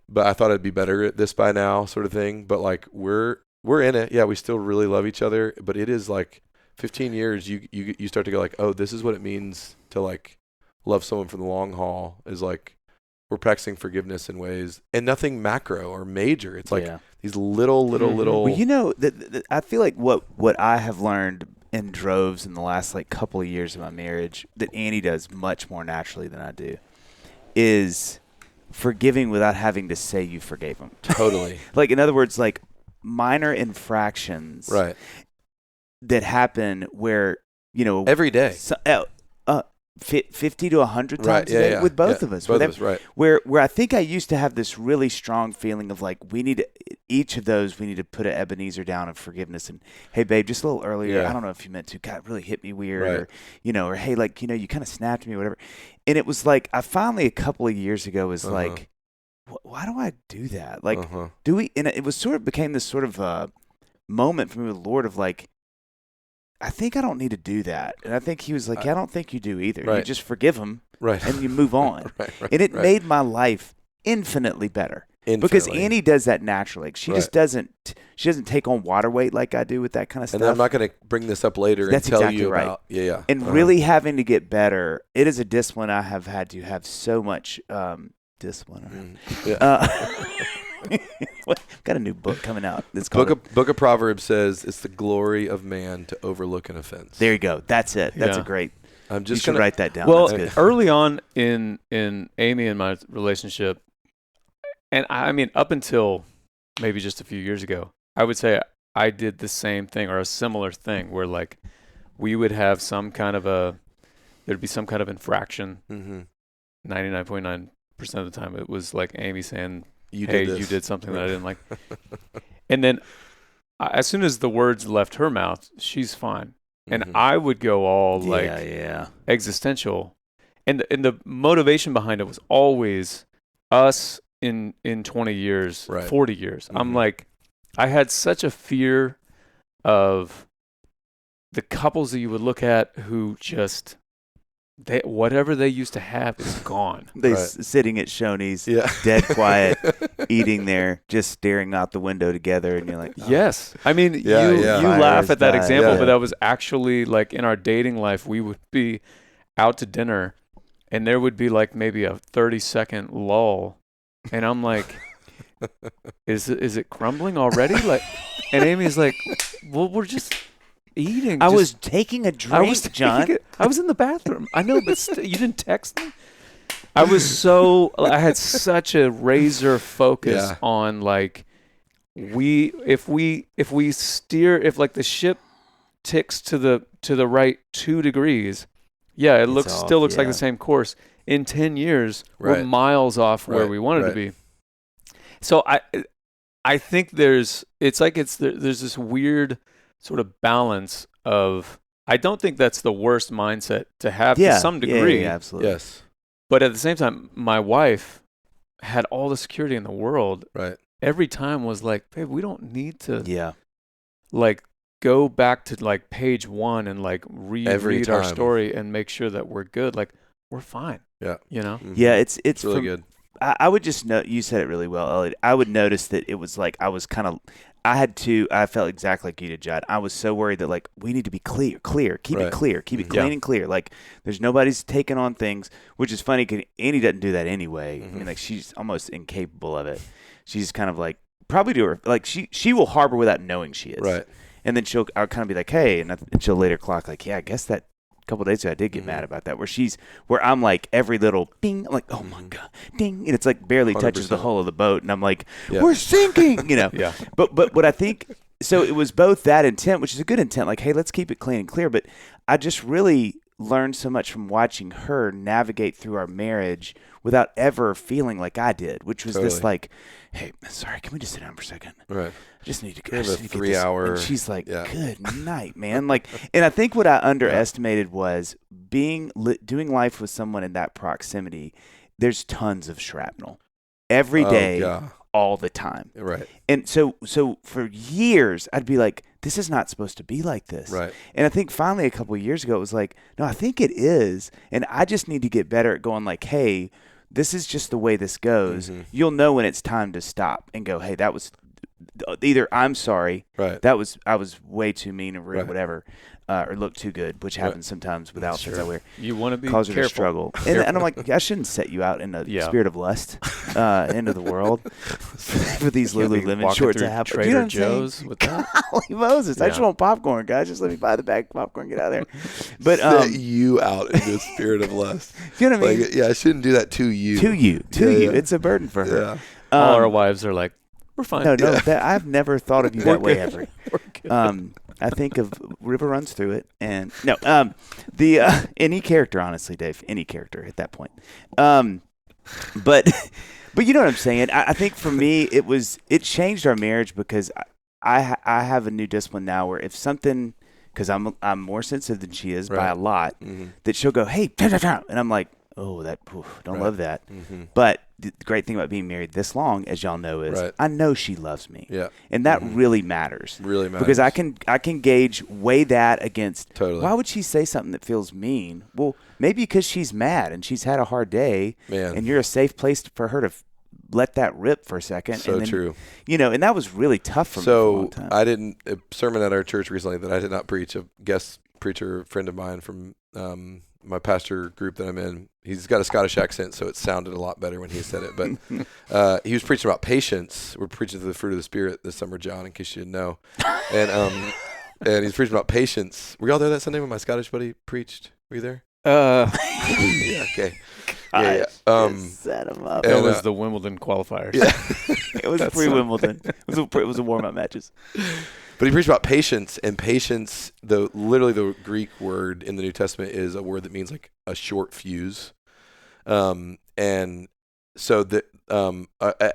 but I thought I'd be better at this by now, sort of thing. But like, we're in it. Yeah. We still really love each other, but it is like 15 years. You start to go like, this is what it means to like love someone for the long haul, is like, we're practicing forgiveness in ways, and nothing macro or major. It's like these little. Well, I feel like what I have learned in droves in the last like couple of years of my marriage that Annie does much more naturally than I do is forgiving without having to say you forgave him. Totally. Like, in other words, like minor infractions that happen where, every day. 50 to 100 times a day with both of us. Both of us, right. Where I think I used to have this really strong feeling of like, we need to put an Ebenezer down of forgiveness. And hey, babe, just a little earlier, I don't know if you meant to, God, it really hit me weird, or hey, like, you kind of snapped me or whatever. And it was like, I finally a couple of years ago was like, why do I do that? Like, do we? And it was became this sort of moment for me with the Lord of like, I think I don't need to do that. And I think he was like, I don't think you do either. You just forgive him and you move on. And it made my life infinitely better. Because Annie does that naturally. Like, she just doesn't take on water weight like I do with that kind of stuff. And I'm not going to bring this up later and tell you about. Yeah. And really having to get better. It is a discipline I have had to have so much discipline. Got a new book coming out. It's called Book of Proverbs says it's the glory of man to overlook an offense. There you go. That's it. That's a great. I'm just going to write that down. Well, early on in Amy and my relationship, and I mean up until maybe just a few years ago, I would say I did the same thing or a similar thing where like we would have there'd be some kind of infraction. 99.9% of the time it was like Amy saying, you did something that I didn't like. And then as soon as the words left her mouth, she's fine. And I would go all like existential. And the motivation behind it was always us in 20 years, 40 years. I'm like, I had such a fear of the couples that you would look at who just... whatever they used to have is gone. Sitting at Shoney's, dead quiet, eating there, just staring out the window together, and you're like, yes. I mean, you laugh at that example, but that was actually like in our dating life, we would be out to dinner, and there would be like maybe a 30-second lull, and I'm like, is it crumbling already? Like, and Amy's like, well, we're just eating. I was taking a drink, John. I was in the bathroom. I know, but you didn't text me. I had such a razor focus on like, if like the ship ticks to the right 2 degrees, it still looks like the same course. In 10 years, we're miles off where we wanted to be. So I think there's this weird sort of balance of, I don't think that's the worst mindset to have to some degree. Yeah, absolutely. Yes. But at the same time, my wife had all the security in the world. Right. Every time was like, babe, we don't need to like go back to like page 1 and like reread our story and make sure that we're good. Like, we're fine. Yeah. You know? Yeah, it's really good. I would just note, you said it really well, Elliott. I would notice that it was like I felt exactly like you did, Judd. I was so worried that like we need to be clear, keep it clear, keep it clean and clear. Like there's nobody's taking on things, which is funny because Annie doesn't do that anyway. I mean, like she's almost incapable of it. She's kind of like probably do her like she will harbor without knowing she is. Right. And then I'll kind of be like, hey, and she'll later clock like, yeah, I guess that. Couple of days ago I did get mad about that where I'm like every little ding, I'm like, oh my god, ding, and it's like barely 100%. Touches the hull of the boat, and I'm like, we're sinking, you know. Yeah. But what I think so it was both that intent, which is a good intent, like, hey, let's keep it clean and clear. But I just really learned so much from watching her navigate through our marriage without ever feeling like I did, which was this like, hey, sorry, can we just sit down for a second? Right. I just need to go. We have a 3-hour. And she's like, good night, man. Like, and I think what I underestimated was doing life with someone in that proximity. There's tons of shrapnel every day, all the time. Right. And so for years, I'd be like, this is not supposed to be like this. Right. And I think finally a couple of years ago, it was like, no, I think it is. And I just need to get better at going like, hey, this is just the way this goes. Mm-hmm. You'll know when it's time to stop and go, hey, that was either I'm sorry. Right. I was way too mean or rude, whatever. Or look too good, which happens sometimes with outfits I wear. You want to be causes careful. A struggle. And I'm like, I shouldn't set you out in a spirit of lust into the world with these Lululemon shorts I have. Trader you know Joe's with that? Holy Moses. I just want popcorn, guys. Just let me buy the bag of popcorn, get out of there. But set you out into a spirit of lust. You know what I mean? Like, I shouldn't do that to you. To you. It's a burden for her. Yeah. All our wives are like, we're fine. No, I've never thought of you that way ever. I think of River runs through it, and any character, honestly, Dave, any character at that point. But you know what I'm saying. I think for me, it changed our marriage because I have a new discipline now where if something, because I'm more sensitive than she is by a lot, that she'll go, hey, and I'm like, oh, don't love that. Mm-hmm. But the great thing about being married this long, as y'all know, is I know she loves me. Yeah. And that really matters. Really matters. Because I can weigh that against, why would she say something that feels mean? Well, maybe because she's mad and she's had a hard day. Man. And you're a safe place for her to let that rip for a second. So and then, true. You know, and that was really tough for me for a long time. I didn't, a sermon at our church recently that I did not preach, a guest preacher friend of mine from my pastor group that I'm in, he's got a Scottish accent, so it sounded a lot better when he said it. But he was preaching about patience. We're preaching through the fruit of the Spirit this summer, John, in case you didn't know. And he's preaching about patience. Were y'all there that Sunday when my Scottish buddy preached? Were you there? Yeah, okay. Yeah. Set him up. That was the Wimbledon qualifiers. Yeah. It was pre-Wimbledon. It was a warm-up matches. But he preached about patience, and patience, literally the Greek word in the New Testament is a word that means like a short fuse. And so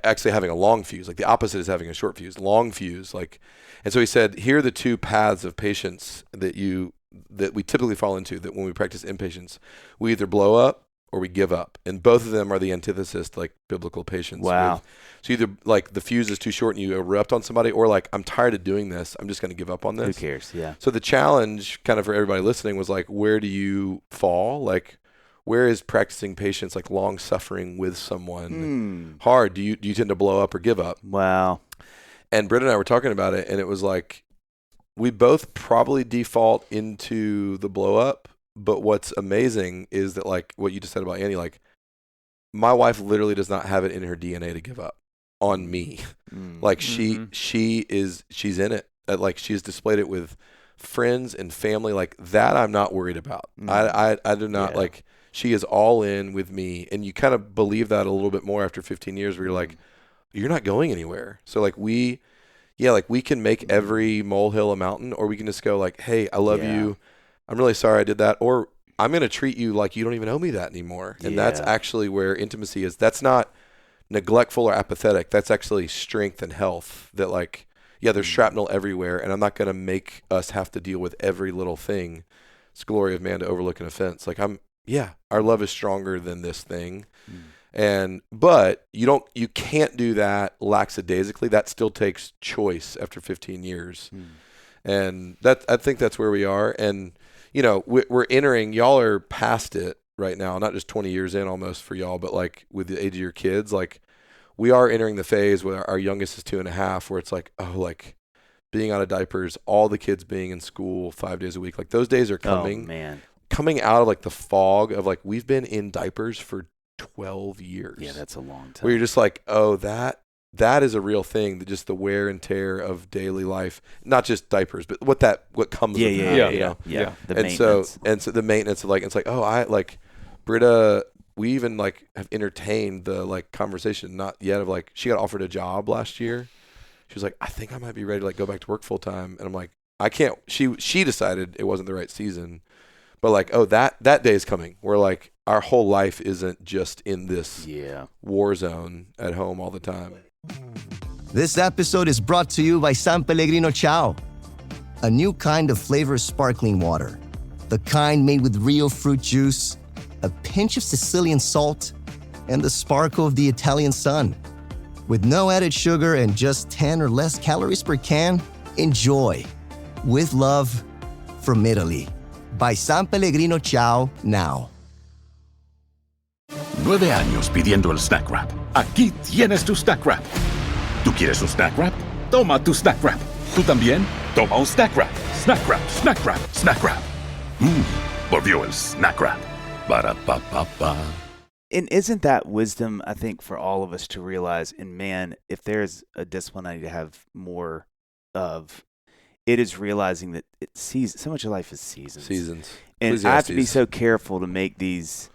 actually having a long fuse, like the opposite is having a short fuse, long fuse. And so he said, here are the two paths of patience that we typically fall into, that when we practice impatience, we either blow up or we give up. And both of them are the antithesis to like biblical patience. Wow. So either like the fuse is too short and you erupt on somebody, or like, I'm tired of doing this, I'm just going to give up on this. Who cares? Yeah. So the challenge kind of for everybody listening was like, where do you fall? Like, where is practicing patience, like long suffering with someone hard? Do you tend to blow up or give up? Wow. And Britt and I were talking about it, and it was like, we both probably default into the blow up. But what's amazing is that, like what you just said about Annie, like my wife literally does not have it in her DNA to give up on me. Like she's in it. Like she's displayed it with friends and family. Like that, I'm not worried about. I do not like. She is all in with me, and you kind of believe that a little bit more after 15 years, where you're like, you're not going anywhere. So like we can make every molehill a mountain, or we can just go like, hey, I love you. I'm really sorry I did that. Or I'm going to treat you like you don't even owe me that anymore. And that's actually where intimacy is. That's not neglectful or apathetic. That's actually strength and health. That like, there's shrapnel everywhere, and I'm not going to make us have to deal with every little thing. It's the glory of man to overlook an offense. Like our love is stronger than this thing. But you can't do that lackadaisically. That still takes choice after 15 years. And I think that's where we are. And, you know, we're entering, y'all are past it right now, not just 20 years in almost for y'all, but like with the age of your kids, like we are entering the phase where our youngest is 2.5, where it's like, oh, like being out of diapers, all the kids being in school 5 days a week. Like those days are coming. Oh, man. Coming out of like the fog of like, we've been in diapers for 12 years. Yeah, that's a long time. Where you're just like, oh, that is a real thing, that just the wear and tear of daily life, not just diapers, but what comes with that. Yeah. The maintenance. So the maintenance of like, it's like, oh, I like Britta, we even like have entertained the like conversation, not yet, of like, she got offered a job last year. she was like, I think I might be ready to like go back to work full time. And I'm like, I can't. She decided it wasn't the right season, but like, oh, that day is coming where like our whole life isn't just in this war zone at home all the time. This episode is brought to you by San Pellegrino Ciao, a new kind of flavored sparkling water. The kind made with real fruit juice, a pinch of Sicilian salt, and the sparkle of the Italian sun. With no added sugar and just 10 or less calories per can, enjoy. With love, from Italy. By San Pellegrino Ciao now. 9 años pidiendo el snack wrap. Aquí tienes tu snack wrap. ¿Tú quieres un snack wrap? Toma tu snack wrap. ¿Tú también? Toma un snack wrap. Snack wrap, snack wrap, snack wrap. Volvió el snack wrap. Ba-da-ba-ba-ba. And isn't that wisdom, I think, for all of us to realize, and man, if there's a discipline I need to have more of, it is realizing that so much of life is seasons. And I have to be so careful to make these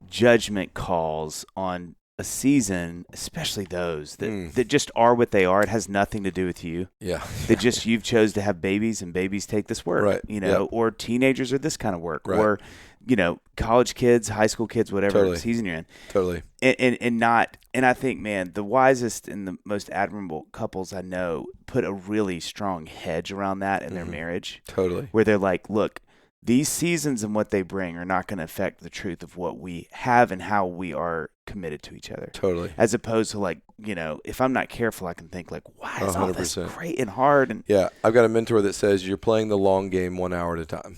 judgment calls on a season, especially those that just are what they are. It has nothing to do with you. Yeah. That just you've chose to have babies, and babies take this work. Right. You know, or teenagers are this kind of work. Right. Or, you know, college kids, high school kids, whatever season you're in. Totally. And I think, man, the wisest and the most admirable couples I know put a really strong hedge around that in their marriage. Totally. Where they're like, look, these seasons and what they bring are not going to affect the truth of what we have and how we are committed to each other. Totally. As opposed to like, you know, if I'm not careful, I can think like, why is all this 100%. great and hard? And yeah, I've got a mentor that says you're playing the long game 1 hour at a time.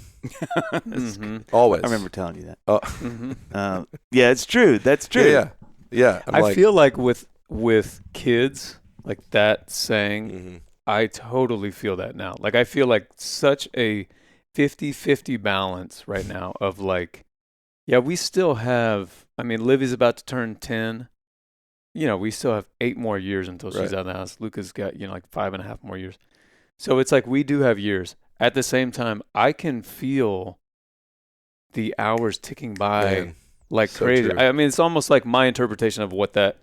Always. I remember telling you that. Oh. Yeah, it's true. That's true. Yeah. I feel like with kids, like that saying, I totally feel that now. Like I feel like such a 50-50 balance right now of like, yeah, we still have, I mean, Livy's about to turn 10. You know, we still have 8 more years until she's out of the house. Luca's got, you know, like 5.5 more years. So it's like we do have years. At the same time, I can feel the hours ticking by like so crazy. I mean, it's almost like my interpretation of what that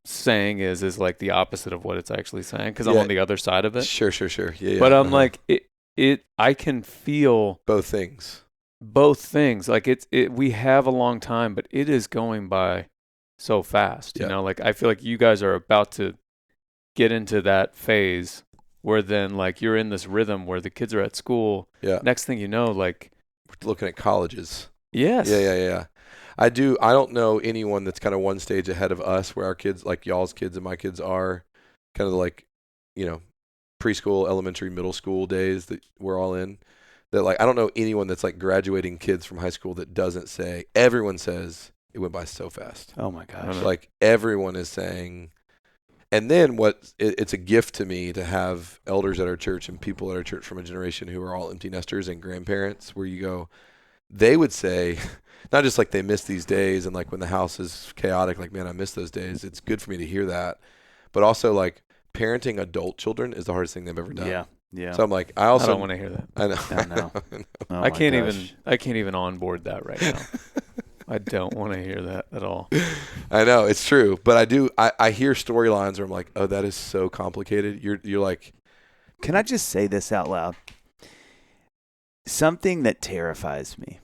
saying is like the opposite of what it's actually saying because I'm on the other side of it. Sure. Yeah. But I'm like, I can feel both things. Like we have a long time, but it is going by so fast. You know, like I feel like you guys are about to get into that phase where then like you're in this rhythm where the kids are at school. Yeah. Next thing you know, like we're looking at colleges. Yes. Yeah. I don't know anyone that's kind of one stage ahead of us where our kids, like y'all's kids and my kids are kind of like, you know, preschool, elementary, middle school days that we're all in. That like I don't know anyone that's like graduating kids from high school that doesn't say, everyone says it went by so fast. Oh my gosh. Like everyone is saying, and then it's a gift to me to have elders at our church and people at our church from a generation who are all empty nesters and grandparents where you go, they would say, not just like they miss these days and like when the house is chaotic, like, man, I miss those days. It's good for me to hear that. But also like parenting adult children is the hardest thing they've ever done. Yeah. So I'm like, I don't want to hear that. I know. Oh I can't even onboard that right now. I don't want to hear that at all. I know it's true, but I hear storylines where I'm like, oh, that is so complicated. You're like, can I just say this out loud? Something that terrifies me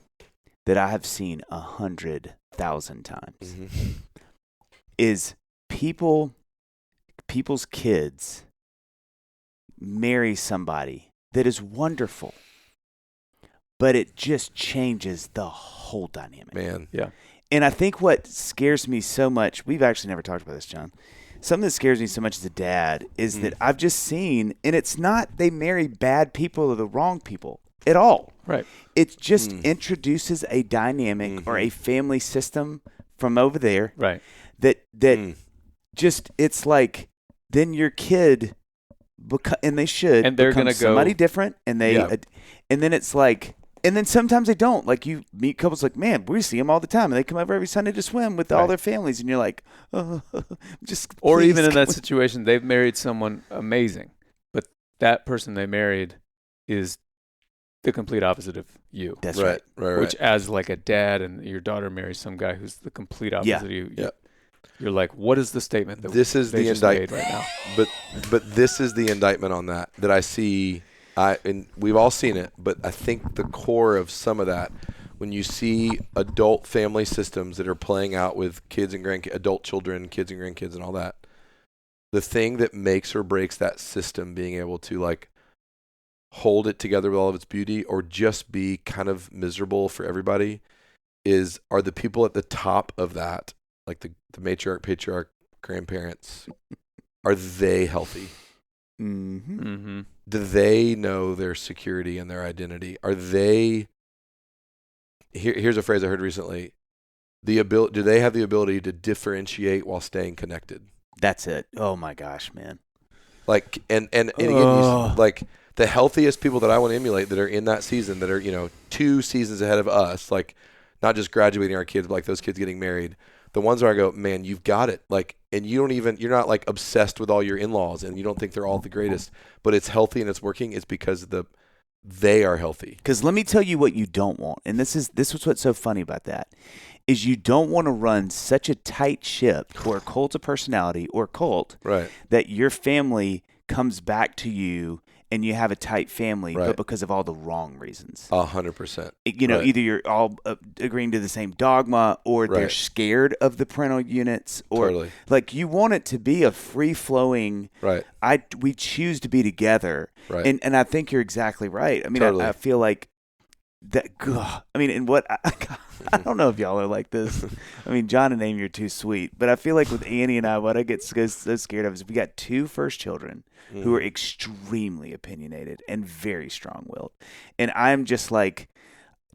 that I have seen 100,000 times is people's kids marry somebody that is wonderful, but it just changes the whole dynamic. Man. Yeah. And I think what scares me so much, we've actually never talked about this, John. Something that scares me so much as a dad is that I've just seen, and it's not they marry bad people or the wrong people at all. Right. It just introduces a dynamic or a family system from over there. Right. That just, it's like, then your kid, and they should, and they're going to go somebody different, and they, and then it's like, and then sometimes they don't. Like you meet couples like, man, we see them all the time, and they come over every Sunday to swim with all their families, and you're like, oh, just. Or even in that situation, they've married someone amazing, but that person they married is the complete opposite of you. That's right. Which, as like a dad, and your daughter marries some guy who's the complete opposite of you. Yeah. you're like, what is the statement that this is they the just indictment made right now? But this is the indictment on that I see. And we've all seen it, but I think the core of some of that, when you see adult family systems that are playing out with kids and grandkids, adult children, kids and grandkids and all that, the thing that makes or breaks that system being able to like hold it together with all of its beauty or just be kind of miserable for everybody are the people at the top of that, like the matriarch, patriarch, grandparents, are they healthy? Mm-hmm. Mm-hmm. Do they know their security and their identity? Are they, here's a phrase I heard recently, do they have the ability to differentiate while staying connected? That's it. Oh my gosh, man. Like, and again, like the healthiest people that I want to emulate that are in that season, that are, 2 seasons ahead of us, like not just graduating our kids, but like those kids getting married. The ones where I go, man, you've got it. Like, and you're not like obsessed with all your in-laws and you don't think they're all the greatest, but it's healthy and it's working. It's because they are healthy. Because let me tell you what you don't want. And this is what's so funny about that is you don't want to run such a tight ship or a cult of personality or cult right. that your family comes back to you and you have a tight family, right. but because of all the wrong reasons. 100%. Right. Either you're all agreeing to the same dogma or right. they're scared of the parental units or totally. Like you want it to be a free-flowing, right. We choose to be together. Right. And I think you're exactly right. I mean, totally. I feel like that, and what, I don't know if y'all are like this. I mean, John and Amy are too sweet, but I feel like with Annie and I, what I get so scared of is we got 2 first children who are extremely opinionated and very strong-willed. And I'm just like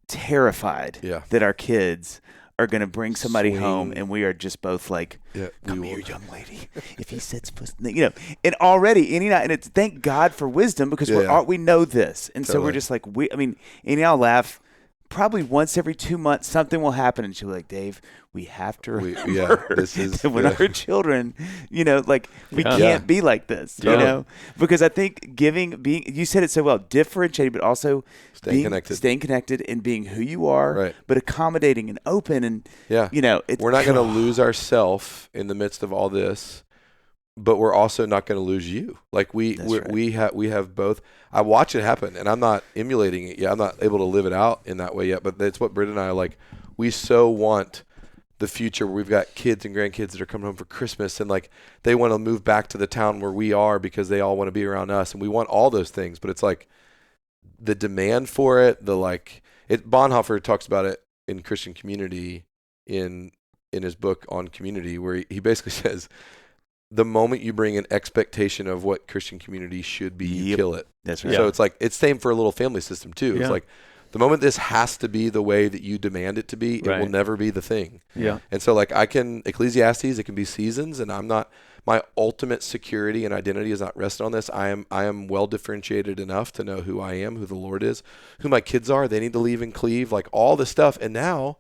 terrified that our kids are going to bring somebody home and we are just both like, come here, young lady. If he sits, and already Annie and I, and it's thank God for wisdom because we know this. And so we're just like, Annie and I'll laugh. Probably once every 2 months, something will happen, and she'll be like, "Dave, we have to remember this is that when our children, we can't be like this, because I think you said it so well, differentiating, but also staying connected, and being who you are, but accommodating and open, and we're not going to lose ourselves in the midst of all this. But we're also not going to lose you. Like we have both. I watch it happen, and I'm not emulating it yet. I'm not able to live it out in that way yet. But that's what Britt and I are like. We so want the future where we've got kids and grandkids that are coming home for Christmas, and like they want to move back to the town where we are because they all want to be around us, and we want all those things. But it's like the demand for it. Bonhoeffer talks about it in Christian Community in his book on community, where he basically says, the moment you bring an expectation of what Christian community should be, you kill it. That's right. So it's like, it's same for a little family system too. It's like the moment this has to be the way that you demand it to be, it will never be the thing. Yeah. And so like Ecclesiastes, it can be seasons, and my ultimate security and identity is not rested on this. I am well differentiated enough to know who I am, who the Lord is, who my kids are. They need to leave and cleave, like all this stuff. And now,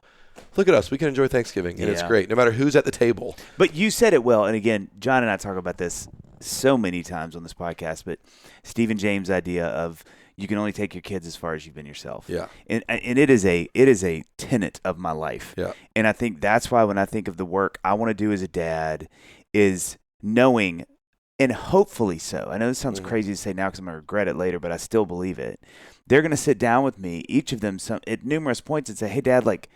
look at us. We can enjoy Thanksgiving, and it's great, no matter who's at the table. But you said it well, and again, John and I talk about this so many times on this podcast, but Stephen James' idea of you can only take your kids as far as you've been yourself. Yeah. And it is a tenet of my life. Yeah. And I think that's why when I think of the work I want to do as a dad is knowing, and hopefully so, I know this sounds crazy to say now because I'm going to regret it later, but I still believe it. They're going to sit down with me, each of them at numerous points, and say, hey, Dad, like,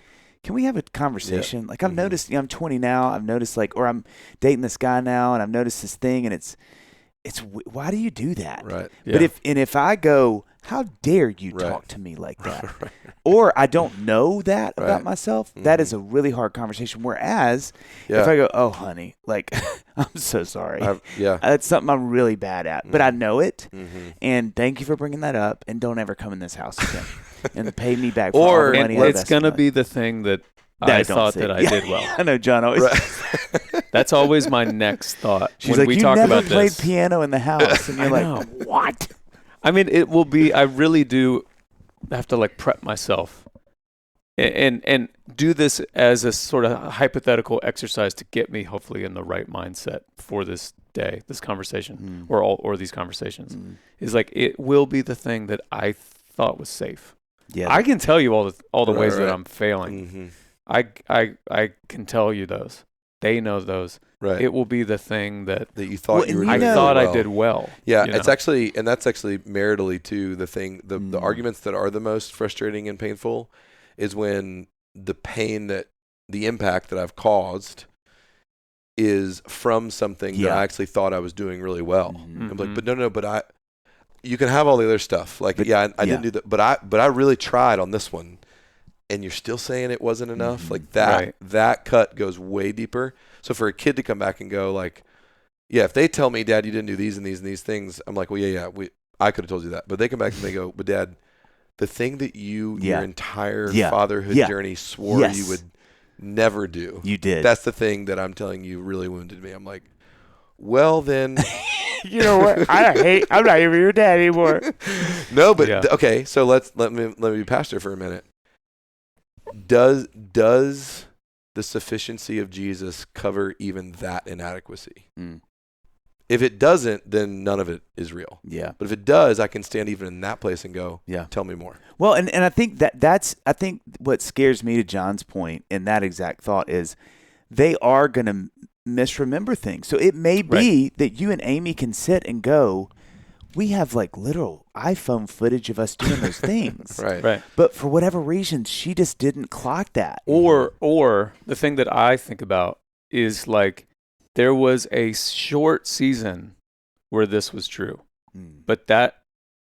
can we have a conversation? Like I've noticed, I'm 20 now. I've noticed or I'm dating this guy now, and I've noticed this thing, and it's why do you do that? Right. Yeah. But if I go, how dare you talk to me like that? Or I don't know that about myself, that is a really hard conversation. Whereas if I go, oh, honey, like, I'm so sorry. That's something I'm really bad at, but I know it. And thank you for bringing that up, and don't ever come in this house again. And pay me back for all the money. It's going to be the thing that I thought that I did well. I know John always. That's always my next thought. She's when like, we you talk never about played this. piano in the house, and you're like, what? I mean, it will be. I really do have to like prep myself, and do this as a sort of hypothetical exercise to get me hopefully in the right mindset for this day, this conversation, or these conversations. Is like it will be the thing that I thought was safe. Yeah, I can tell you all the ways that I'm failing. I can tell you those. they know those. Right. It will be the thing that you thought you were I doing thought well. I did well. Yeah, you it's know? actually, and that's actually maritally too. The arguments that are the most frustrating and painful is when the pain the impact that I've caused is from something that I actually thought I was doing really well. I'm like, but no, you can have all the other stuff. Like, I didn't do that, but I really tried on this one, and you're still saying it wasn't enough. Like that cut goes way deeper. So for a kid to come back and go like, yeah, if they tell me, Dad, you didn't do these and these and these things, I'm like, well, I could have told you that. But they come back and they go, but Dad, the thing that your entire fatherhood journey swore you would never do. You did. That's the thing that I'm telling you really wounded me. I'm like, well then. You know what? I'm not even your dad anymore. No, but okay. So let me be pastor for a minute. Does the sufficiency of Jesus cover even that inadequacy? If it doesn't, then none of it is real. Yeah. But if it does, I can stand even in that place and go, tell me more. Well, and I think that's what scares me, to John's point in that exact thought, is they are going to misremember things. So it may be that you and Amy can sit and go, we have like literal iPhone footage of us doing those things. Right. But for whatever reason, she just didn't clock that. Or the thing that I think about is like, there was a short season where this was true, but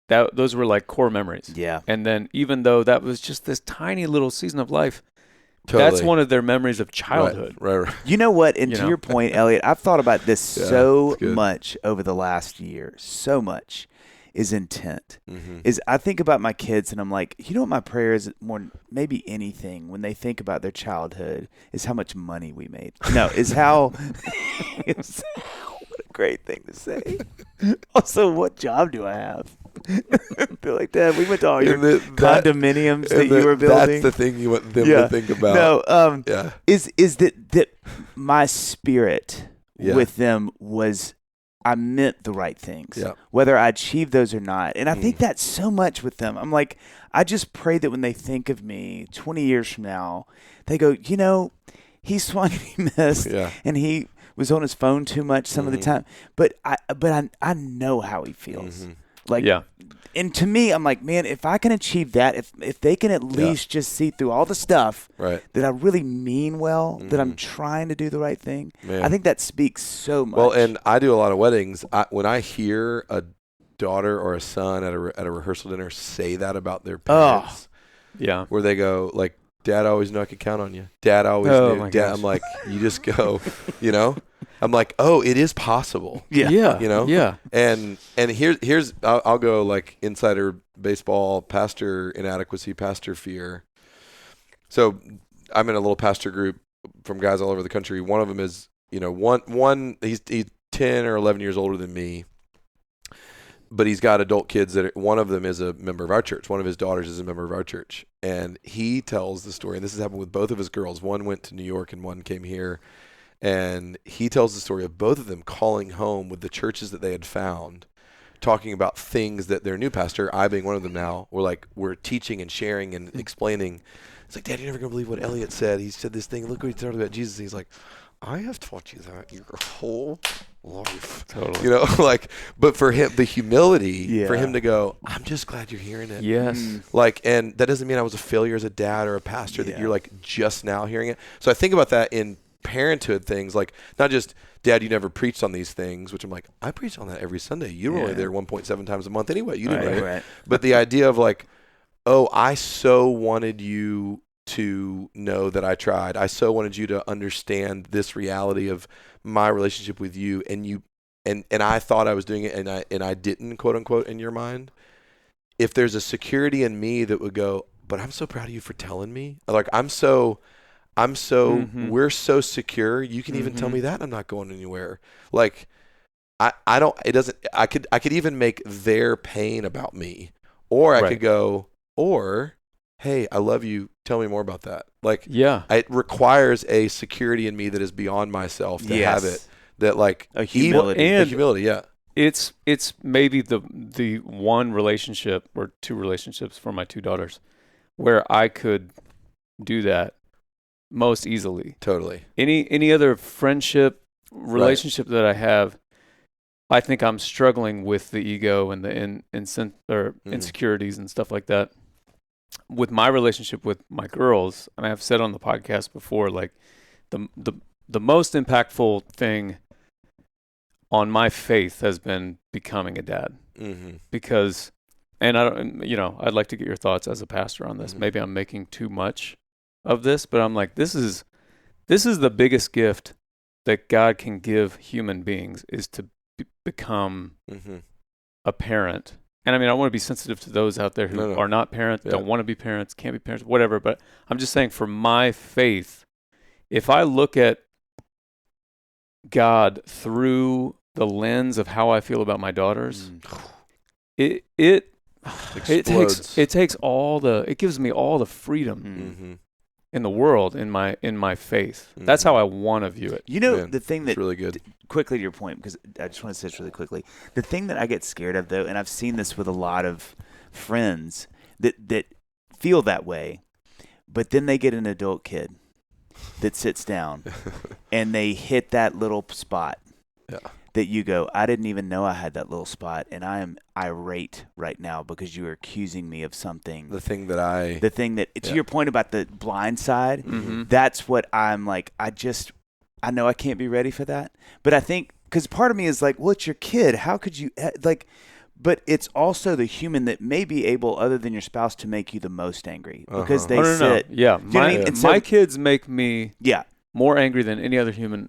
those were like core memories. Yeah. And then even though that was just this tiny little season of life, totally. That's one of their memories of childhood. Right. You know what? And to your point, Elliott, I've thought about this so much over the last year. So much is intent. Is I think about my kids and I'm like, you know what my prayer is more maybe anything when they think about their childhood is how much money we made. No, is how what a great thing to say. Also, what job do I have? They're like, Dad, we went to all your condominiums that you were building. That's the thing you want them to think about. No, is that my spirit with them was I meant the right things, whether I achieved those or not. And I think that's so much with them. I'm like, I just pray that when they think of me 20 years from now, they go, you know, he swung and he missed, and he was on his phone too much some of the time. But I know how he feels. Like, and to me, I'm like, man, if I can achieve that, if they can at least just see through all the stuff that I really mean well, that I'm trying to do the right thing, I think that speaks so much. Well, and I do a lot of weddings. When I hear a daughter or a son at a rehearsal dinner say that about their parents, where they go like, Dad always knew I could count on you. Dad always knew. Dad, I'm like, you just go, you know. I'm like, oh, it is possible. Yeah. You know? Yeah. And here's I'll go like insider baseball, pastor inadequacy, pastor fear. So I'm in a little pastor group from guys all over the country. One of them is, you know, one he's 10 or 11 years older than me. But he's got adult kids one of them is a member of our church. One of his daughters is a member of our church. And he tells the story, and this has happened with both of his girls. One went to New York and one came here. And he tells the story of both of them calling home with the churches that they had found, talking about things that their new pastor, I being one of them now, were teaching and sharing and explaining. It's like, Dad, you're never going to believe what Elliott said. He said this thing. Look what he told about Jesus. And he's like, I have taught you that your whole life. Totally. You know, like, but for him, the humility for him to go, I'm just glad you're hearing it. Yes. Like, and that doesn't mean I was a failure as a dad or a pastor, that you're like just now hearing it. So I think about that in parenthood things, like not just, Dad, you never preached on these things, which I'm like, I preach on that every Sunday. You were only there 1.7 times a month anyway. You didn't, right? But the idea of like, oh, I so wanted you to know that I tried. I so wanted you to understand this reality of my relationship with you, and I thought I was doing it, and I didn't, quote unquote, in your mind. If there's a security in me that would go, but I'm so proud of you for telling me. Like we're so secure. You can even tell me that I'm not going anywhere. Like I could even make their pain about me, or I could go, or, hey, I love you. Tell me more about that. Like, it requires a security in me that is beyond myself to have it. That like a humility, It's maybe the one relationship or two relationships for my two daughters where I could do that most easily. Totally. Any other friendship, relationship that I have, I think I'm struggling with the ego and the insecurities and stuff like that. With my relationship with my girls, and I've said on the podcast before, like the most impactful thing on my faith has been becoming a dad. Because, and I don't, I'd like to get your thoughts as a pastor on this. Maybe I'm making too much of this, but I'm like, this is the biggest gift that God can give human beings, is to become a parent. And I mean, I want to be sensitive to those out there who are not parents, don't want to be parents, can't be parents, whatever. But I'm just saying, for my faith, if I look at God through the lens of how I feel about my daughters, it gives me all the freedom in the world, in my faith. That's how I want to view it. The thing that's really good. Quickly to your point, because I just want to say this really quickly. The thing that I get scared of, though, and I've seen this with a lot of friends that feel that way, but then they get an adult kid that sits down and they hit that little spot that you go, I didn't even know I had that little spot, and I am irate right now because you are accusing me of something. The thing that to your point about the blind side, that's what I'm like, I know I can't be ready for that. But I think, because part of me is like, well, it's your kid. How could you, but it's also the human that may be able, other than your spouse, to make you the most angry. Because they sit. Yeah. My kids make me more angry than any other human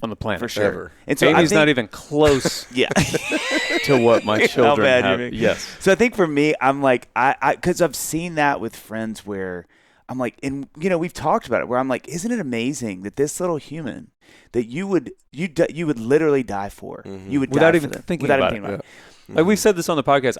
on the planet. For sure. Ever. And so Amy's not even close to what my children have. Yes. So I think for me, I'm like, because I've seen that with friends where I'm like, and we've talked about it, where I'm like, isn't it amazing that this little human that you would literally die for, you would without die even for them, thinking about it. Like we've said this on the podcast,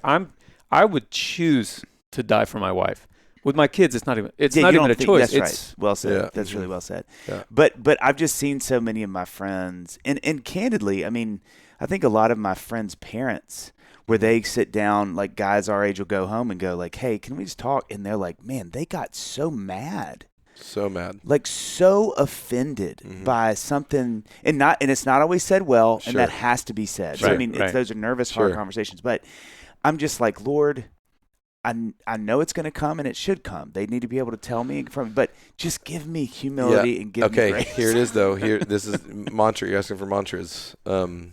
I would choose to die for my wife. With my kids, it's not even a choice. That's right. Well said. Yeah. That's really well said. Yeah. But I've just seen so many of my friends, and candidly, I mean, I think a lot of my friends' parents, where they sit down, like guys our age will go home and go like, hey, can we just talk? And they're like, man, they got so mad. Like so offended by something, and it's not always said well, and that has to be said. So, I mean, those are nervous, hard conversations. But I'm just like, Lord, I know it's going to come, and it should come. They need to be able to tell me, but just give me humility and give me grace. Okay, here it is, though. This is mantra. You're asking for mantras. I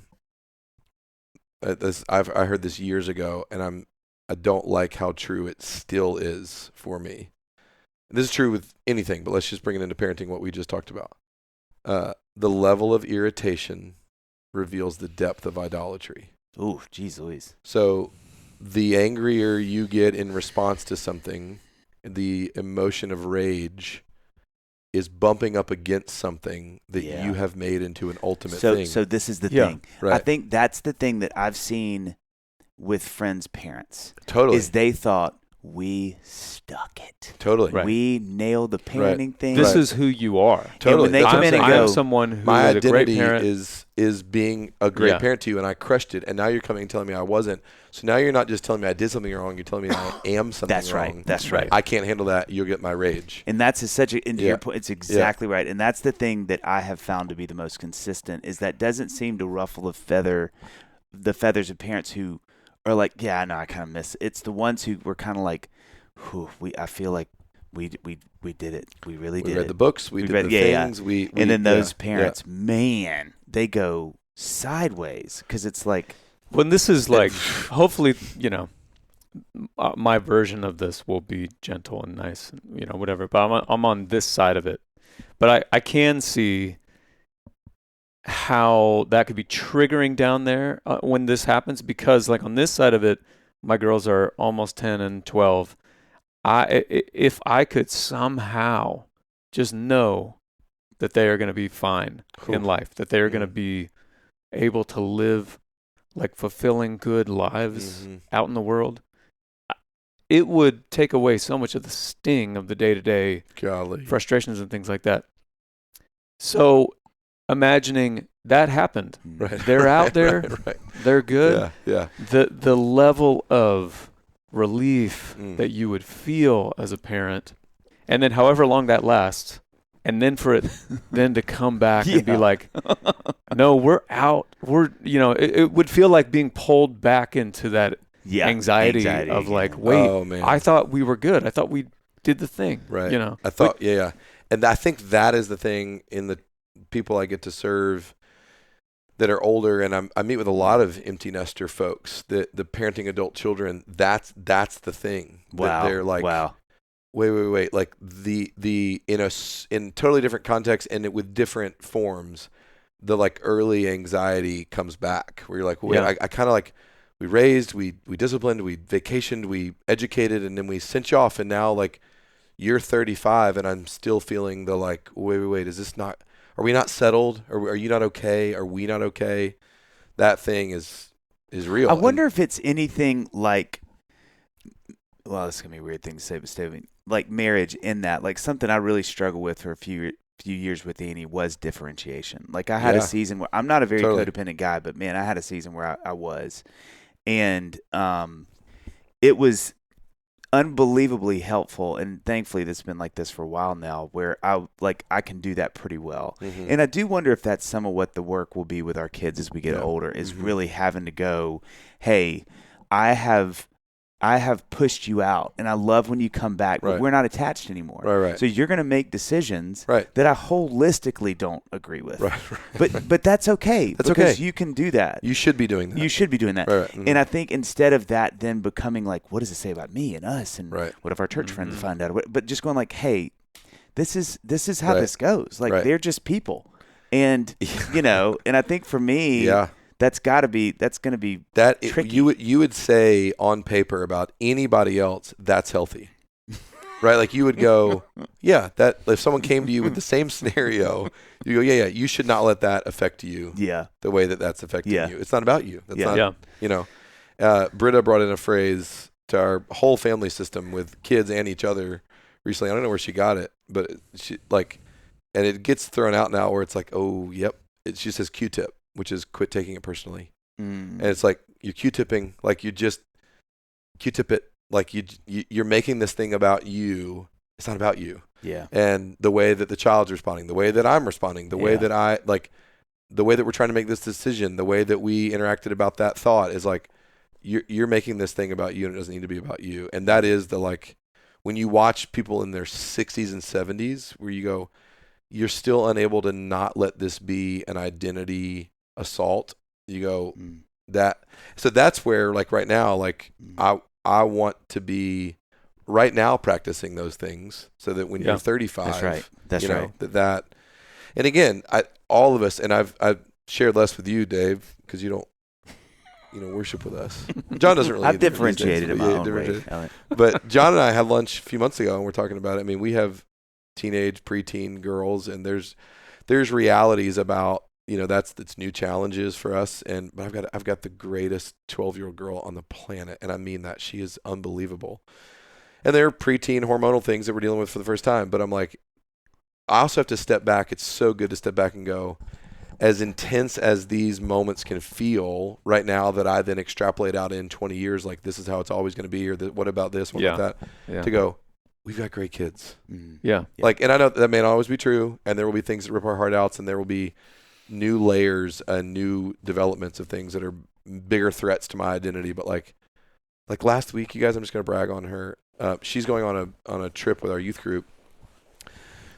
heard this years ago, and I don't like how true it still is for me. This is true with anything, but let's just bring it into parenting, what we just talked about. The level of irritation reveals the depth of idolatry. Ooh, geez Louise. So the angrier you get in response to something, the emotion of rage is bumping up against something that you have made into an ultimate thing. So this is the thing. Right. I think that's the thing that I've seen with friends' parents. Totally. Is they thought, we stuck it. Totally. Right. We nailed the parenting thing. This is who you are. Totally. And when they come in and go, I'm someone who my is a great identity parent. is being a great parent to you, and I crushed it. And now you're coming and telling me I wasn't. So now you're not just telling me I did something wrong. You're telling me I am something wrong. That's right. I can't handle that. You'll get my rage. And that's your point. It's exactly right. And that's the thing that I have found to be the most consistent, is that doesn't seem to ruffle the feathers of parents who are like, yeah, I know, I kind of miss it. It's the ones who were kind of like, I feel like we did it. We really did it. We read the books. We did the things. Yeah. And then those parents, man, they go sideways, because it's like. When this is like, hopefully, my version of this will be gentle and nice, whatever. But I'm on this side of it. But I can see how that could be triggering down there when this happens, because like on this side of it, my girls are almost 10 and 12. If I could somehow just know that they are going to be fine in life, that they are going to be able to live like fulfilling good lives out in the world, it would take away so much of the sting of the day-to-day frustrations and things like that. So imagining that happened. Right. They're out there. Right. They're good. Yeah. The level of relief that you would feel as a parent, and then however long that lasts, And then for it then to come back and be like, no, we're out. It would feel like being pulled back into that anxiety of like, wait, I thought we were good. I thought we did the thing. Right. I thought, And I think that is the thing in the people I get to serve that are older, and I meet with a lot of empty nester folks, the parenting adult children, that's the thing. Wow. They're like, wait, like in totally different context and with different forms, the like early anxiety comes back where you're like, wait, I kind of like, we raised, we disciplined, we vacationed, we educated, and then we sent you off, and now like you're 35 and I'm still feeling the like, wait, is this not, are we not settled? Are you not okay? Are we not okay? That thing is real. I wonder if it's anything like, well, this is going to be a weird thing to say, but like marriage in that, like something I really struggled with for a few years with Annie was differentiation. Like I had a season where I'm not a very codependent guy, but man, I had a season where I was. And it was unbelievably helpful, and thankfully this has been like this for a while now, where I can do that pretty well. Mm-hmm. And I do wonder if that's some of what the work will be with our kids as we get older, is really having to go, hey, I have pushed you out, and I love when you come back, but we're not attached anymore. Right. So you're going to make decisions that I holistically don't agree with. Right. But that's okay. That's because okay. you can do that. You should be doing that. You should be doing that. Right. Mm-hmm. And I think instead of that then becoming like, what does it say about me and us? And what if our church friends find out? But just going like, hey, this is how this goes. Like they're just people. And, and I think for me, that's going to be tricky. You would say on paper about anybody else, that's healthy, right? Like you would go, that if someone came to you with the same scenario, you go, you should not let that affect you. The way that's affecting you. It's not about you. That's not, Britta brought in a phrase to our whole family system with kids and each other recently. I don't know where she got it, but she and it gets thrown out now where it's like, she says Q-tip, which is quit taking it personally. And it's like you're Q-tipping, like you just Q-tip it, like you're making this thing about you. It's not about you. Yeah. And the way that the child's responding, the way that I'm responding, the way that the way that we're trying to make this decision, the way that we interacted about that thought is like you're making this thing about you, and it doesn't need to be about you. And that is the like when you watch people in their 60s and 70s where you go, you're still unable to not let this be an identity assault. You go so that's where like right now, like I want to be right now practicing those things so that when you're 35, that's right. That and again, all of us, and I've shared less with you, Dave, because you don't worship with us. John doesn't really. I've differentiated in my own way. But John and I had lunch a few months ago, and we're talking about it. I mean, we have teenage, preteen girls, and there's realities about it's new challenges for us. But I've got the greatest 12-year-old girl on the planet, and I mean that. She is unbelievable. And there are preteen hormonal things that we're dealing with for the first time. But I'm like, I also have to step back. It's so good to step back and go, as intense as these moments can feel right now, that I then extrapolate out in 20 years, like this is how it's always going to be, or what about this, what about that, to go, we've got great kids. Like, and I know that may not always be true, and there will be things that rip our heart outs, and there will be new layers and new developments of things that are bigger threats to my identity. But like last week, you guys, I'm just going to brag on her. She's going on a trip with our youth group